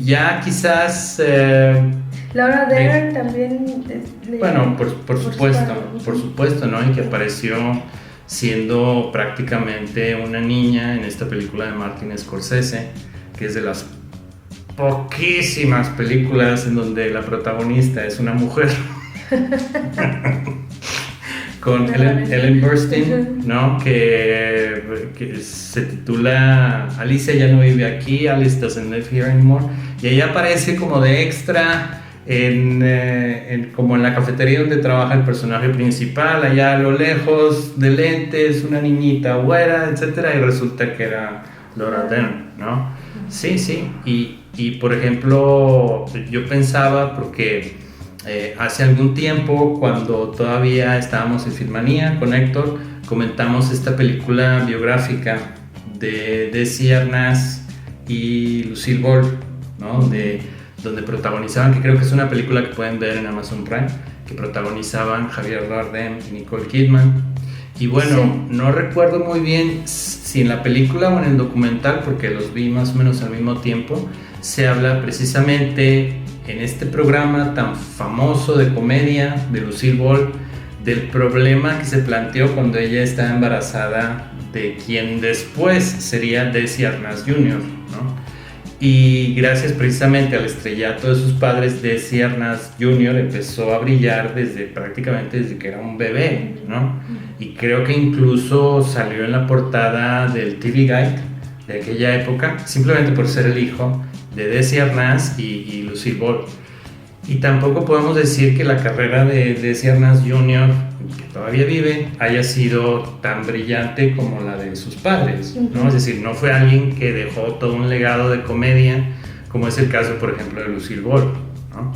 Ya quizás... Laura Dern también... Bueno, por supuesto, ¿no? Y que apareció siendo prácticamente una niña en esta película de Martin Scorsese, que es de las poquísimas películas en donde la protagonista es una mujer. Con Ellen Burstyn, ¿no? Que se titula Alicia ya no vive aquí, Alice doesn't live here anymore, y ella aparece como de extra como en la cafetería donde trabaja el personaje principal, allá a lo lejos, de lentes, una niñita güera, etcétera, y resulta que era Laura Dern, ¿no? Sí, y por ejemplo, yo pensaba, porque hace algún tiempo, cuando todavía estábamos en Filmanía con Héctor, comentamos esta película biográfica de Desi Arnaz y Lucille Ball, ¿no? Donde protagonizaban, que creo que es una película que pueden ver en Amazon Prime, que protagonizaban Javier Bardem y Nicole Kidman. Y bueno, sí, no recuerdo muy bien si en la película o en el documental, porque los vi más o menos al mismo tiempo, se habla precisamente en este programa tan famoso de comedia de Lucille Ball del problema que se planteó cuando ella estaba embarazada de quien después sería Desi Arnaz Jr., ¿no? Y gracias precisamente al estrellato de sus padres, Desi Arnaz Jr. empezó a brillar prácticamente desde que era un bebé, ¿no? Y creo que incluso salió en la portada del TV Guide de aquella época, simplemente por ser el hijo de Desi Arnaz y Lucille Ball. Y tampoco podemos decir que la carrera de Desi Arnaz Jr., que todavía vive, haya sido tan brillante como la de sus padres, ¿no? Es decir, no fue alguien que dejó todo un legado de comedia, como es el caso, por ejemplo, de Lucille Ball, ¿no?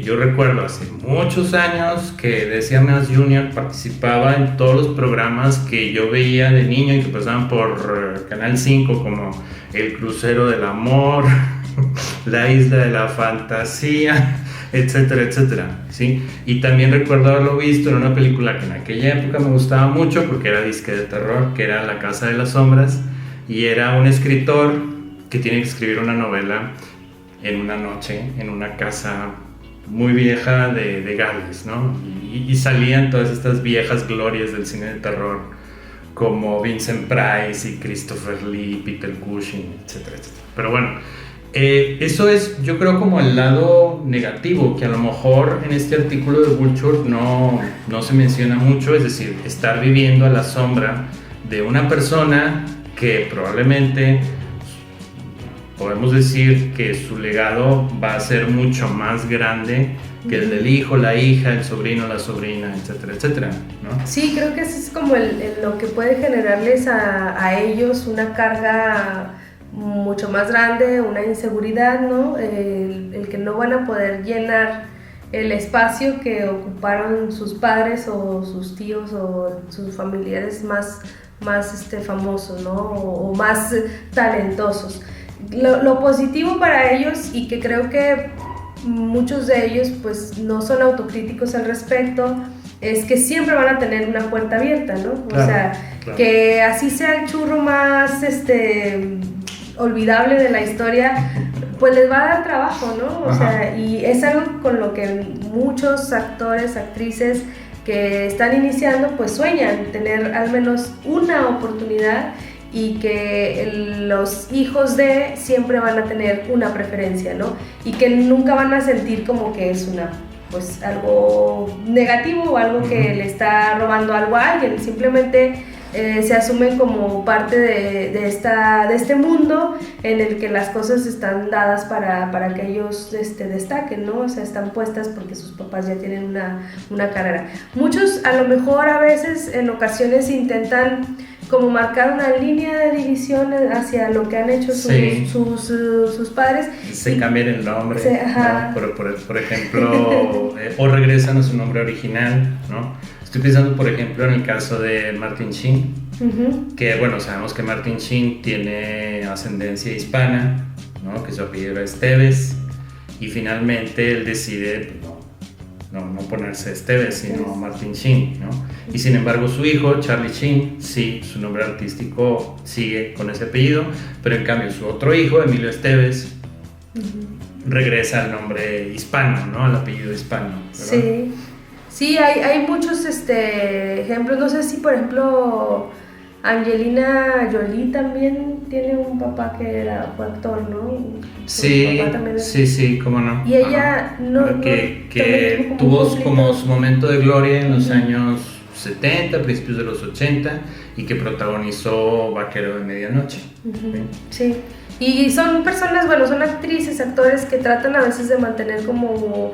Yo recuerdo hace muchos años que Desi Arnaz Jr. participaba en todos los programas que yo veía de niño y que pasaban por Canal 5, como El Crucero del Amor, La Isla de la Fantasía, etcétera, etcétera, ¿sí? Y también recuerdo haberlo visto en una película que en aquella época me gustaba mucho porque era disque de terror, que era La Casa de las Sombras, y era un escritor que tiene que escribir una novela en una noche en una casa muy vieja de Gales, ¿no? Y salían todas estas viejas glorias del cine de terror como Vincent Price y Christopher Lee, Peter Cushing, etcétera, etcétera. Pero bueno, eso es, yo creo, como el lado negativo, que a lo mejor en este artículo de Vulture no se menciona mucho, es decir, estar viviendo a la sombra de una persona que probablemente podemos decir que su legado va a ser mucho más grande que el del hijo, la hija, el sobrino, la sobrina, etcétera, etcétera, ¿no? Sí, creo que eso es como lo que puede generarles a ellos una carga mucho más grande, una inseguridad, ¿no? El que no van a poder llenar el espacio que ocuparon sus padres o sus tíos o sus familiares más famosos, ¿no? O más talentosos. Lo positivo para ellos, y que creo que muchos de ellos pues no son autocríticos al respecto, es que siempre van a tener una puerta abierta, ¿no? Claro, o sea, claro, que así sea el churro más olvidable de la historia, pues les va a dar trabajo, ¿no? O sea, y es algo con lo que muchos actores, actrices que están iniciando pues sueñan, tener al menos una oportunidad, y que los hijos de siempre van a tener una preferencia, ¿no? Y que nunca van a sentir como que es pues algo negativo o algo que le está robando algo a alguien. Simplemente se asumen como parte de este mundo en el que las cosas están dadas para que ellos destaquen, ¿no? O sea, están puestas porque sus papás ya tienen una carrera. Muchos a lo mejor a veces en ocasiones intentan como marcar una línea de división hacia lo que han hecho sus padres. Se cambian el nombre, ¿no? por ejemplo, o regresan a su nombre original, ¿no? Estoy pensando, por ejemplo, en el caso de Martin Sheen, que, bueno, sabemos que Martin Sheen tiene ascendencia hispana, ¿no? Que su apellido era Esteves, y finalmente él decide no ponerse Esteves, sino Martin Sheen, ¿no? Y sin embargo su hijo, Charlie Sheen, sí, su nombre artístico sigue con ese apellido, pero en cambio su otro hijo, Emilio Esteves, regresa al nombre hispano, ¿no? Al apellido hispano, ¿verdad? Sí, hay muchos ejemplos. No sé si, por ejemplo, Angelina Jolie también tiene un papá que fue actor, ¿no? Sí, cómo no. Y ella que tuvo como su momento de gloria en los años 70, principios de los 80, y que protagonizó Vaquero de Medianoche. Sí. Y son personas, bueno, son actrices, actores que tratan a veces de mantener como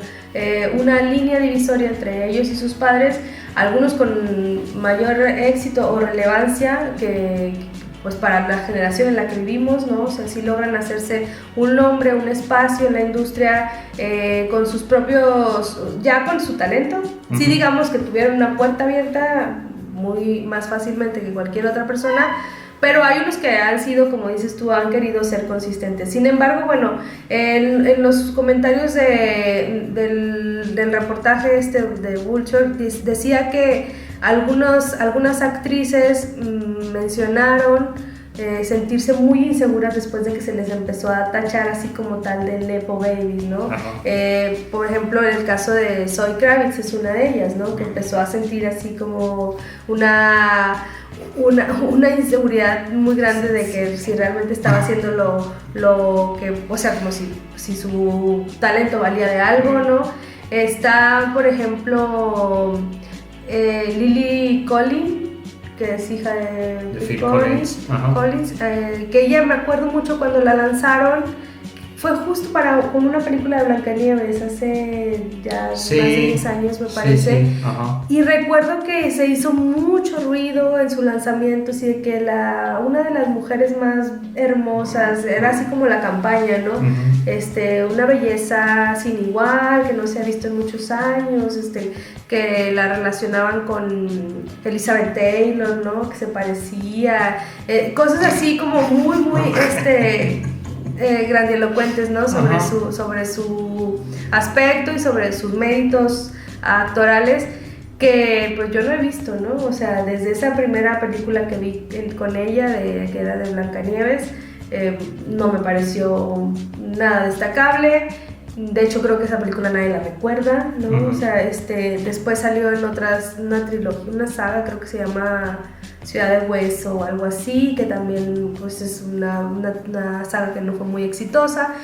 una línea divisoria entre ellos y sus padres, algunos con mayor éxito o relevancia que pues para la generación en la que vivimos, ¿no? O sea, sí logran hacerse un nombre, un espacio en la industria con sus propios, ya con su talento. Sí, digamos que tuvieron una puerta abierta muy más fácilmente que cualquier otra persona, pero hay unos que han sido, como dices tú, han querido ser consistentes. Sin embargo, bueno, en los comentarios del reportaje de Vulture decía que algunas actrices mencionaron sentirse muy inseguras después de que se les empezó a tachar así como tal de nepo babies, ¿no? Por ejemplo, en el caso de Zoe Kravitz es una de ellas, ¿no? Que empezó a sentir así como una inseguridad muy grande de que si realmente estaba haciendo lo que, o sea, como si su talento valía de algo, ¿no? Está, por ejemplo, Lily Collins, que es hija de Phil Collins, que ella, me acuerdo mucho cuando la lanzaron, fue justo con una película de Blancanieves hace ya más de 10 años, me parece. Y recuerdo que se hizo mucho ruido en su lanzamiento, así de que una de las mujeres más hermosas, era así como la campaña, ¿no? Una belleza sin igual, que no se ha visto en muchos años, que la relacionaban con Elizabeth Taylor, ¿no? Que se parecía, cosas así como muy, muy, grandilocuentes, ¿no? Sobre su aspecto y sobre sus méritos actorales, que pues yo no he visto, ¿no? O sea, desde esa primera película que vi con ella, que era de Blancanieves, no me pareció nada destacable. De hecho, creo que esa película nadie la recuerda, ¿no? O sea, después salió en una trilogía, una saga, creo que se llama Ciudad de Hueso o algo así, que también pues es una saga que no fue muy exitosa.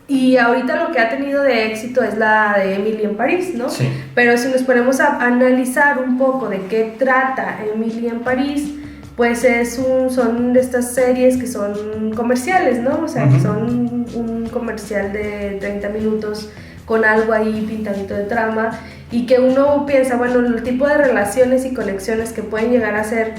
Y ahorita lo que ha tenido de éxito es la de Emily en París, ¿no? Sí. Pero si nos ponemos a analizar un poco de qué trata Emily en París, pues son de estas series que son comerciales, ¿no? O sea, que son un comercial de 30 minutos con algo ahí pintadito de trama, y que uno piensa, bueno, el tipo de relaciones y conexiones que pueden llegar a ser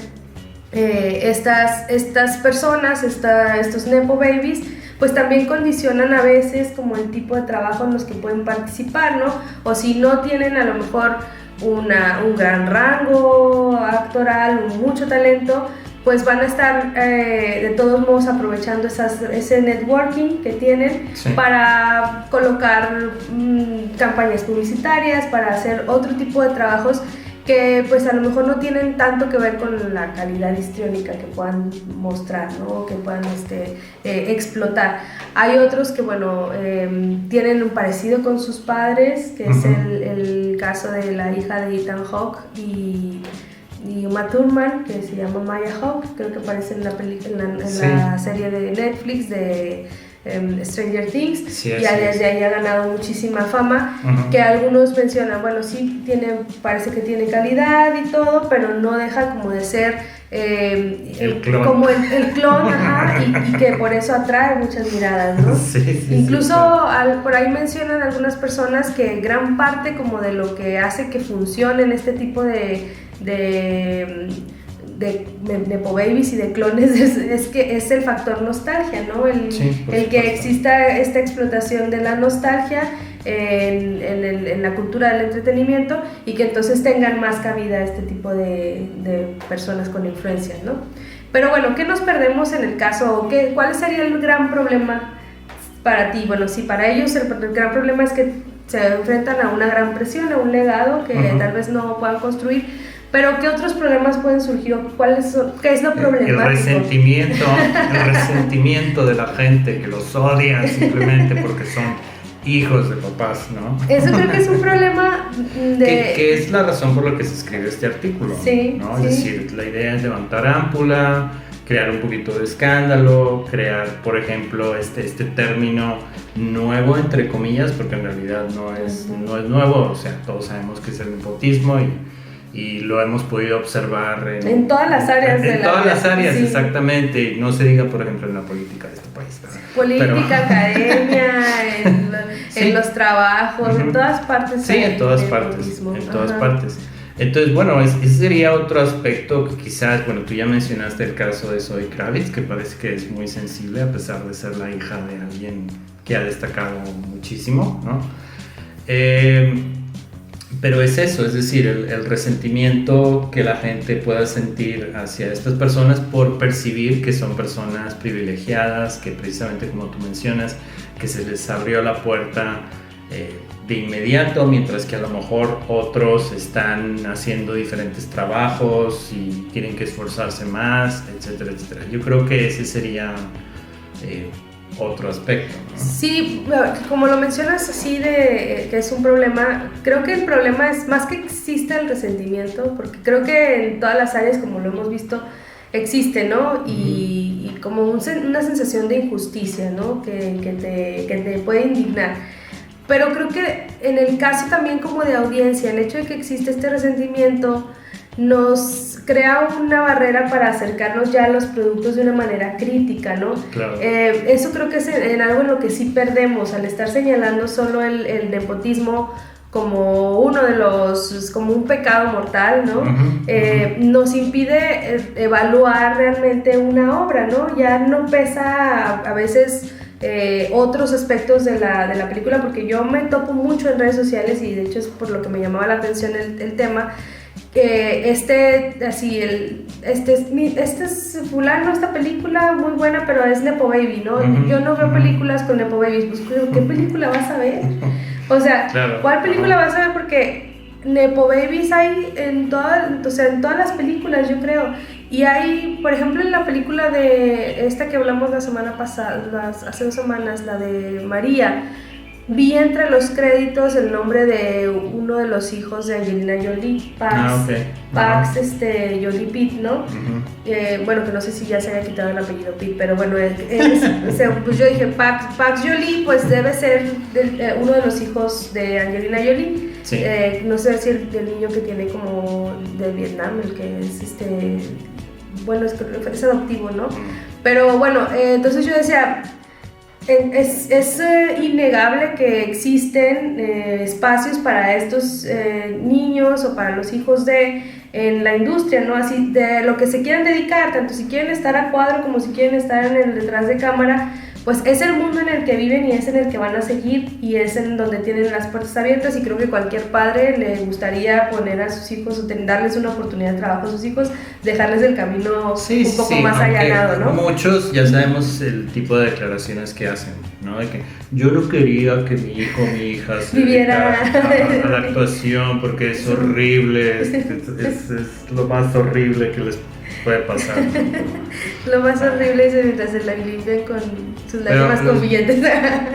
estas personas, estos nepo babies, pues también condicionan a veces como el tipo de trabajo en los que pueden participar, ¿no? O si no tienen a lo mejor un gran rango actoral, mucho talento, pues van a estar de todos modos aprovechando ese networking que tienen para colocar campañas publicitarias, para hacer otro tipo de trabajos que pues a lo mejor no tienen tanto que ver con la calidad histriónica que puedan mostrar, ¿no? Que puedan explotar. Hay otros que, bueno, tienen un parecido con sus padres, que es el caso de la hija de Ethan Hawke y Uma Thurman, que se llama Maya Hawke, creo que aparece en la serie de Netflix de Stranger Things, y desde ahí ha ganado muchísima fama, que algunos mencionan, bueno, sí parece que tiene calidad y todo, pero no deja como de ser el clon, como el clon, y que por eso atrae muchas miradas, ¿no? Incluso por ahí mencionan algunas personas que gran parte como de lo que hace que funcionen este tipo de nepo babies y de clones es que es el factor nostalgia, ¿no? El que exista esta explotación de la nostalgia en la cultura del entretenimiento y que entonces tengan más cabida este tipo de personas con influencias, ¿no? Pero bueno, ¿qué nos perdemos en el caso? ¿Cuál sería el gran problema para ti? Bueno, sí, para ellos el gran problema es que se enfrentan a una gran presión, a un legado que tal vez no puedan construir, pero ¿qué otros problemas pueden surgir? ¿Qué es lo problemático? El resentimiento de la gente que los odia simplemente porque son hijos de papás, ¿no? Eso creo que es un problema que es la razón por la que se escribe este artículo, sí, ¿no? Sí. Es decir, la idea es levantar ámpula, crear un poquito de escándalo, crear, por ejemplo, este término nuevo, entre comillas, porque en realidad no es nuevo, o sea, todos sabemos que es el nepotismo y lo hemos podido observar en todas las áreas en todas las áreas, sí. Exactamente, y no se diga, por ejemplo, en la política de este país, ¿verdad? Política, academia, en los trabajos, en todas partes. Sí, en todas partes, partes. Entonces, bueno, ese sería otro aspecto que quizás, bueno, tú ya mencionaste el caso de Zoe Kravitz, que parece que es muy sensible a pesar de ser la hija de alguien que ha destacado muchísimo, ¿no? Pero es eso, es decir, el resentimiento que la gente pueda sentir hacia estas personas por percibir que son personas privilegiadas, que precisamente como tú mencionas, que se les abrió la puerta de inmediato, mientras que a lo mejor otros están haciendo diferentes trabajos y tienen que esforzarse más, etcétera, etcétera. Yo creo que ese sería otro aspecto, ¿no? Sí, como lo mencionas así que es un problema, creo que el problema es más que existe el resentimiento, porque creo que en todas las áreas, como lo hemos visto, existe, ¿no? Y como una sensación de injusticia, ¿no? Que te puede indignar. Pero creo que en el caso también como de audiencia, el hecho de que existe este resentimiento nos crea una barrera para acercarnos ya a los productos de una manera crítica, ¿no? Claro. Eso creo que es en algo en lo que sí perdemos al estar señalando solo el nepotismo como como un pecado mortal, ¿no? Nos impide evaluar realmente una obra, ¿no? Ya no pesa a veces otros aspectos de la película, porque yo me topo mucho en redes sociales y de hecho es por lo que me llamaba la atención el tema. Este es fulano, esta película muy buena, pero es Nepo Baby, ¿no? Yo no veo películas con Nepo Babies, pues ¿qué película vas a ver? O sea, claro. ¿Cuál película vas a ver? Porque Nepo Babies hay en todas las películas, yo creo. Y hay, por ejemplo, en la película de esta que hablamos la semana pasada, hace 2 semanas, la de María, vi entre los créditos el nombre de uno de los hijos de Angelina Jolie, Pax Jolie Pitt, ¿no? Bueno, que no sé si ya se haya quitado el apellido Pitt, pero bueno, pues yo dije, Pax Jolie, pues debe ser uno de los hijos de Angelina Jolie. Sí. No sé si el niño que tiene como de Vietnam, el que es bueno, es adoptivo, ¿no? Pero bueno, entonces yo decía, es innegable que existen espacios para estos niños o para los hijos en la industria, ¿no? Así de lo que se quieran dedicar, tanto si quieren estar a cuadro como si quieren estar en el detrás de cámara, pues es el mundo en el que viven y es en el que van a seguir y es en donde tienen las puertas abiertas, y creo que cualquier padre le gustaría poner a sus hijos o darles una oportunidad de trabajo a sus hijos, dejarles el camino un poco más allanado, ¿no? Muchos ya sabemos el tipo de declaraciones que hacen, ¿no? De que yo no quería que mi hijo o mi hija se viviera a la actuación porque es horrible, es lo más horrible que les puede pasar. Lo más horrible es mientras se la limpian con sus lágrimas con billetes.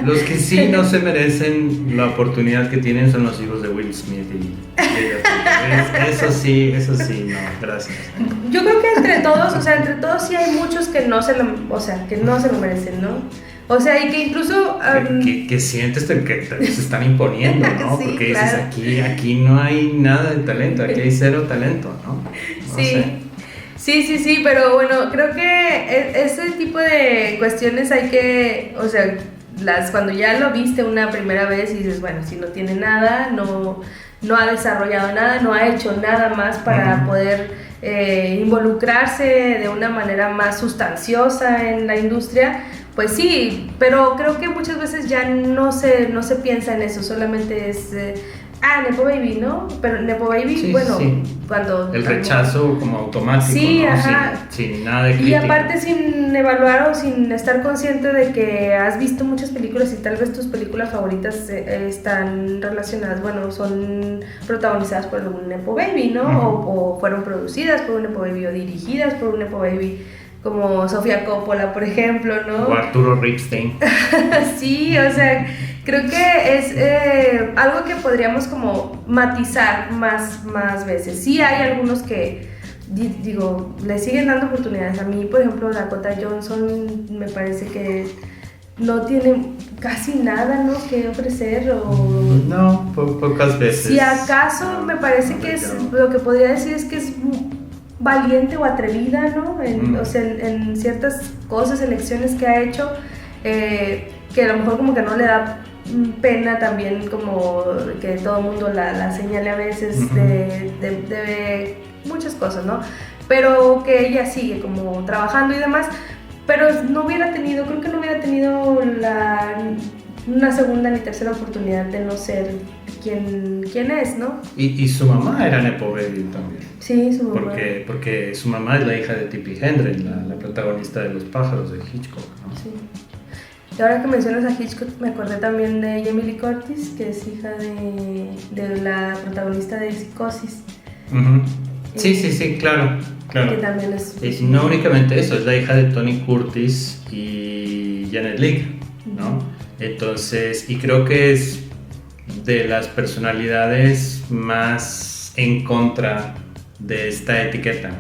Los que sí no se merecen la oportunidad que tienen son los hijos de Will Smith eso sí, no, gracias. Yo creo que entre todos sí hay muchos que no se lo merecen, ¿no? O sea, y que incluso que sientes que se están imponiendo, ¿no? Sí, porque claro. Dices, aquí no hay nada de talento, aquí hay 0 talento, ¿no? Sí. Sé. Sí, pero bueno, creo que ese tipo de cuestiones hay que, o sea, cuando ya lo viste una primera vez y dices, bueno, si no tiene nada, no no ha desarrollado nada, no ha hecho nada más para poder involucrarse de una manera más sustanciosa en la industria. Pues sí, pero creo que muchas veces ya no se piensa en eso, solamente es Nepo Baby, ¿no? Pero Nepo Baby, Sí, bueno, sí. cuando... El rechazo como automático, Sí, ¿no? ajá. Sin nada de Y crítica. aparte sin evaluar o sin estar consciente de que has visto muchas películas y tal vez tus películas favoritas están relacionadas, bueno, son protagonizadas por un Nepo Baby, ¿no? O fueron producidas por un Nepo Baby o dirigidas por un Nepo Baby, como Sofía Coppola, por ejemplo, ¿no? O Arturo Ripstein. Sí, o sea, creo que es algo que podríamos como matizar más veces. Sí hay algunos que, digo, le siguen dando oportunidades. A mí, por ejemplo, Dakota Johnson me parece que no tiene casi nada, ¿no?, que ofrecer No, pocas veces. Si acaso me parece que es, lo que podría decir es que es valiente o atrevida, ¿no? O sea, en ciertas cosas, elecciones que ha hecho, que a lo mejor como que no le da pena también como que todo el mundo la señale a veces de muchas cosas, ¿no? Pero que ella sigue como trabajando y demás, pero creo que no hubiera tenido una segunda ni tercera oportunidad de no ser quien es, ¿no? Y su mamá era Nepo Baby también. Sí, su mamá. Porque su mamá es la hija de Tippi Hedren, la protagonista de Los pájaros de Hitchcock, ¿no? Sí. Y ahora que mencionas a Hitchcock, me acordé también de Jamie Lee Curtis, que es hija de la protagonista de Psicosis. Sí, claro. Que también es... Y no únicamente eso, es la hija de Tony Curtis y Janet Leigh, ¿no? Entonces, y creo que es de las personalidades más en contra de esta etiqueta,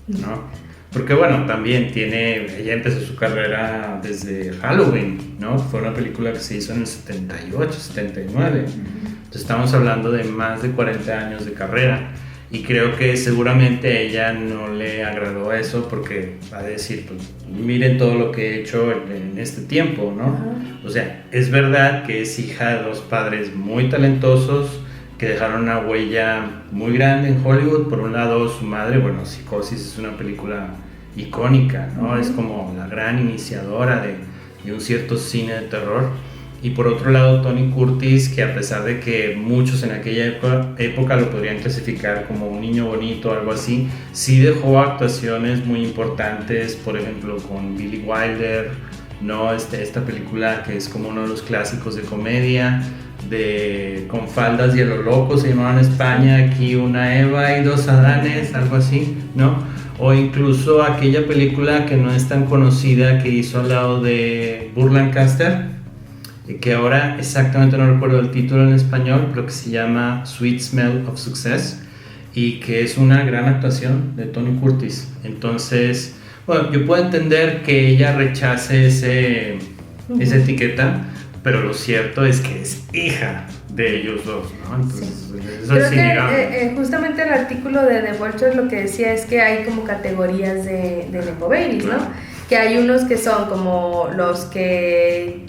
¿no? Porque bueno, también ella empezó su carrera desde Halloween, ¿no? Fue una película que se hizo en el 78, 79. Entonces estamos hablando de más de 40 años de carrera. Y creo que seguramente a ella no le agradó eso porque va a decir, pues miren todo lo que he hecho en este tiempo, ¿no? O sea, es verdad que es hija de dos padres muy talentosos que dejaron una huella muy grande en Hollywood. Por un lado, su madre, bueno, Psicosis es una película icónica, ¿no? Es como la gran iniciadora de un cierto cine de terror. Y por otro lado, Tony Curtis, que a pesar de que muchos en aquella época lo podrían clasificar como un niño bonito o algo así, sí dejó actuaciones muy importantes, por ejemplo, con Billy Wilder, ¿no? Esta película que es como uno de los clásicos de comedia, con faldas y a lo loco, se llamaba en España, aquí una Eva y dos Adanes, algo así, ¿no? O incluso aquella película que no es tan conocida que hizo al lado de Burt Lancaster, que ahora exactamente no recuerdo el título en español, pero que se llama Sweet Smell of Success, y que es una gran actuación de Tony Curtis. Entonces, bueno, yo puedo entender que ella rechace esa etiqueta, pero lo cierto es que es hija de ellos dos, ¿no? Entonces, eso creo es innegable. que justamente el artículo de The Vulture lo que decía es que hay como categorías de Nepo Babies, ¿no? Que hay unos que son como los que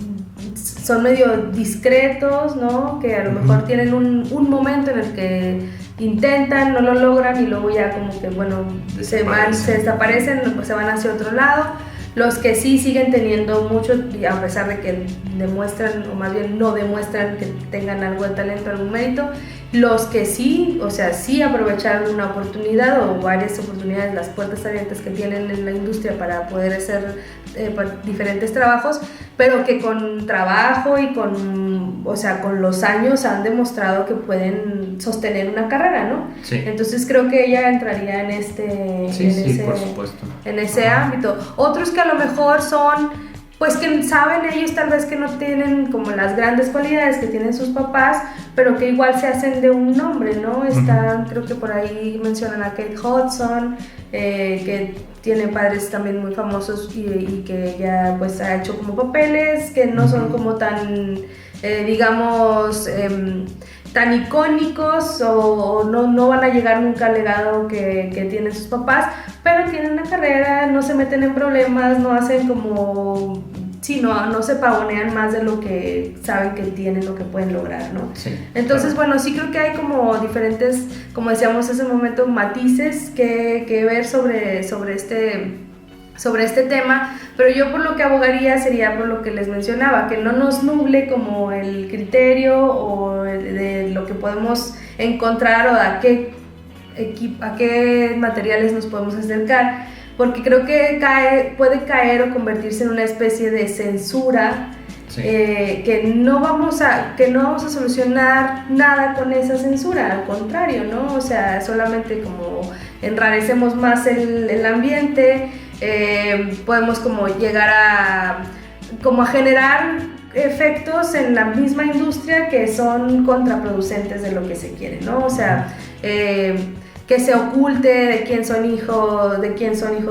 son medio discretos, ¿no? Que a lo mejor tienen un momento en el que intentan, no lo logran y luego ya como que, bueno, se desaparecen, pues se van hacia otro lado. Los que sí siguen teniendo mucho, a pesar de que demuestran, o más bien no demuestran que tengan algo de talento, algún mérito. Los que sí, o sea, sí aprovecharon una oportunidad o varias oportunidades, las puertas abiertas que tienen en la industria para poder hacer diferentes trabajos, pero que con trabajo y con los años han demostrado que pueden sostener una carrera, ¿no? Sí. Entonces creo que ella entraría en por supuesto. En ese ámbito. Otros que a lo mejor son, pues que saben ellos tal vez que no tienen como las grandes cualidades que tienen sus papás, pero que igual se hacen de un nombre, ¿no? Están, creo que por ahí mencionan a Kate Hudson, que tiene padres también muy famosos y que ella pues ha hecho como papeles que no son como tan, digamos, tan icónicos o no van a llegar nunca al legado que tienen sus papás, pero tienen una carrera, no se meten en problemas, no hacen como sí, no se pavonean más de lo que saben que tienen o que pueden lograr, ¿no? Sí, entonces, claro. bueno, sí creo que hay como diferentes, como decíamos hace un momento, matices que ver sobre este tema, pero yo por lo que abogaría sería por lo que les mencionaba, que no nos nuble como el criterio o de lo que podemos encontrar o a qué materiales nos podemos acercar, porque creo que puede caer o convertirse en una especie de censura. Sí. Que no vamos a solucionar nada con esa censura, al contrario, ¿no? O sea, solamente como enrarecemos más el ambiente, podemos como llegar a generar efectos en la misma industria que son contraproducentes de lo que se quiere, ¿no? O sea, que se oculte de quién son hijos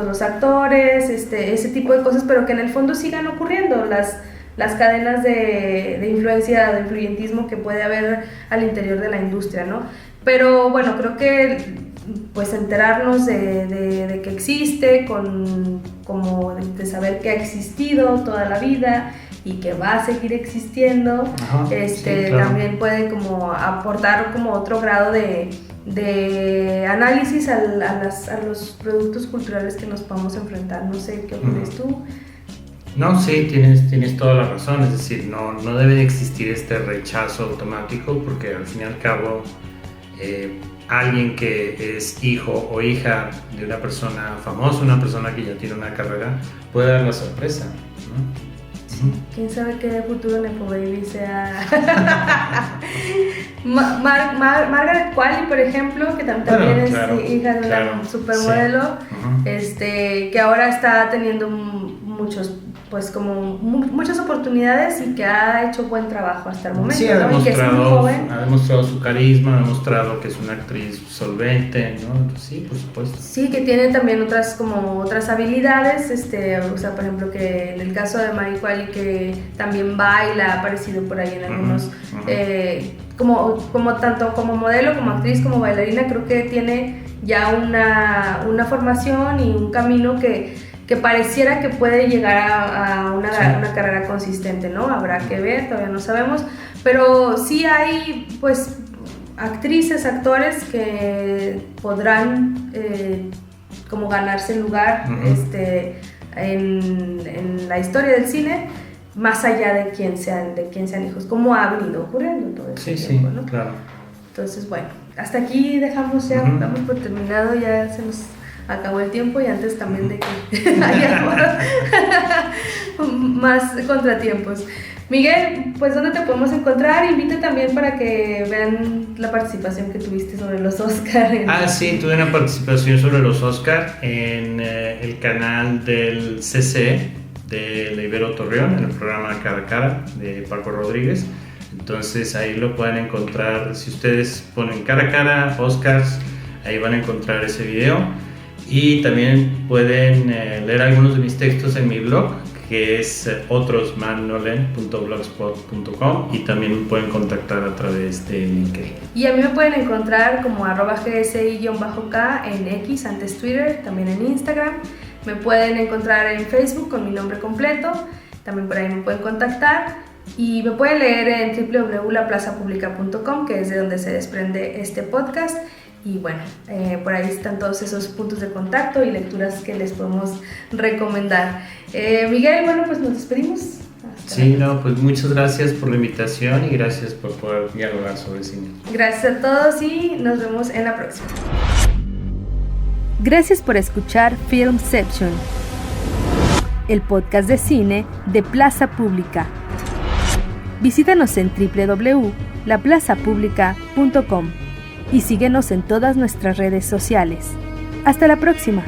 los actores, ese tipo de cosas, pero que en el fondo sigan ocurriendo las cadenas de influencia, de influyentismo que puede haber al interior de la industria, ¿no? Pero bueno, creo que pues enterarnos de que existe, como de saber que ha existido toda la vida y que va a seguir existiendo. Ajá, sí, claro. También puede como aportar como otro grado de análisis a los productos culturales que nos podemos enfrentar. No sé, ¿qué opinas tú? No, sí, tienes toda la razón, es decir, no debe de existir este rechazo automático, porque al fin y al cabo alguien que es hijo o hija de una persona famosa, una persona que ya tiene una carrera, puede dar la sorpresa, ¿no? Sí, quién sabe qué futuro Nepo Baby sea. Margaret Qualley, por ejemplo, que también es hija de una supermodelo, sí. Que ahora está teniendo muchas oportunidades y que ha hecho buen trabajo hasta el momento, sí, ¿no? Y que es muy joven. Ha demostrado su carisma, ha demostrado que es una actriz solvente, ¿no? Sí, por supuesto. Sí, que tiene también otras habilidades, o sea, por ejemplo, que en el caso de Marie Qualley, que también baila, ha aparecido por ahí en algunos, como tanto como modelo, como actriz, como bailarina, creo que tiene ya una formación y un camino que pareciera que puede llegar a una carrera consistente, ¿no? Habrá que ver, todavía no sabemos, pero sí hay, pues, actrices, actores que podrán como ganarse el lugar en la historia del cine, más allá de quién sean hijos, como ha venido ocurriendo todo este tiempo, ¿no? Claro. Entonces, bueno, hasta aquí dejamos ya, damos por terminado, ya se nos acabó el tiempo y antes también de que haya más contratiempos. Miguel, pues ¿dónde te podemos encontrar? Invita también para que vean la participación que tuviste sobre los Oscar. Sí, tuve una participación sobre los Oscar en el canal del CC de la Ibero Torreón, en el programa Cara a Cara de Paco Rodríguez. Entonces ahí lo pueden encontrar, si ustedes ponen Cara a Cara, Oscars, ahí van a encontrar ese video. Y también pueden leer algunos de mis textos en mi blog, que es otrosmanolen.blogspot.com, y también me pueden contactar a través de LinkedIn. Y a mí me pueden encontrar como @gsi_k en X, antes Twitter, también en Instagram. Me pueden encontrar en Facebook con mi nombre completo, también por ahí me pueden contactar. Y me pueden leer en www.laplazapublica.com, que es de donde se desprende este podcast. Y bueno, por ahí están todos esos puntos de contacto y lecturas que les podemos recomendar. Miguel, bueno, pues nos despedimos. Sí, pues muchas gracias por la invitación y gracias por poder dialogar sobre cine. Gracias a todos y nos vemos en la próxima. Gracias por escuchar Filmception, el podcast de cine de Plaza Pública. Visítanos en www.laplazapublica.com y síguenos en todas nuestras redes sociales. Hasta la próxima.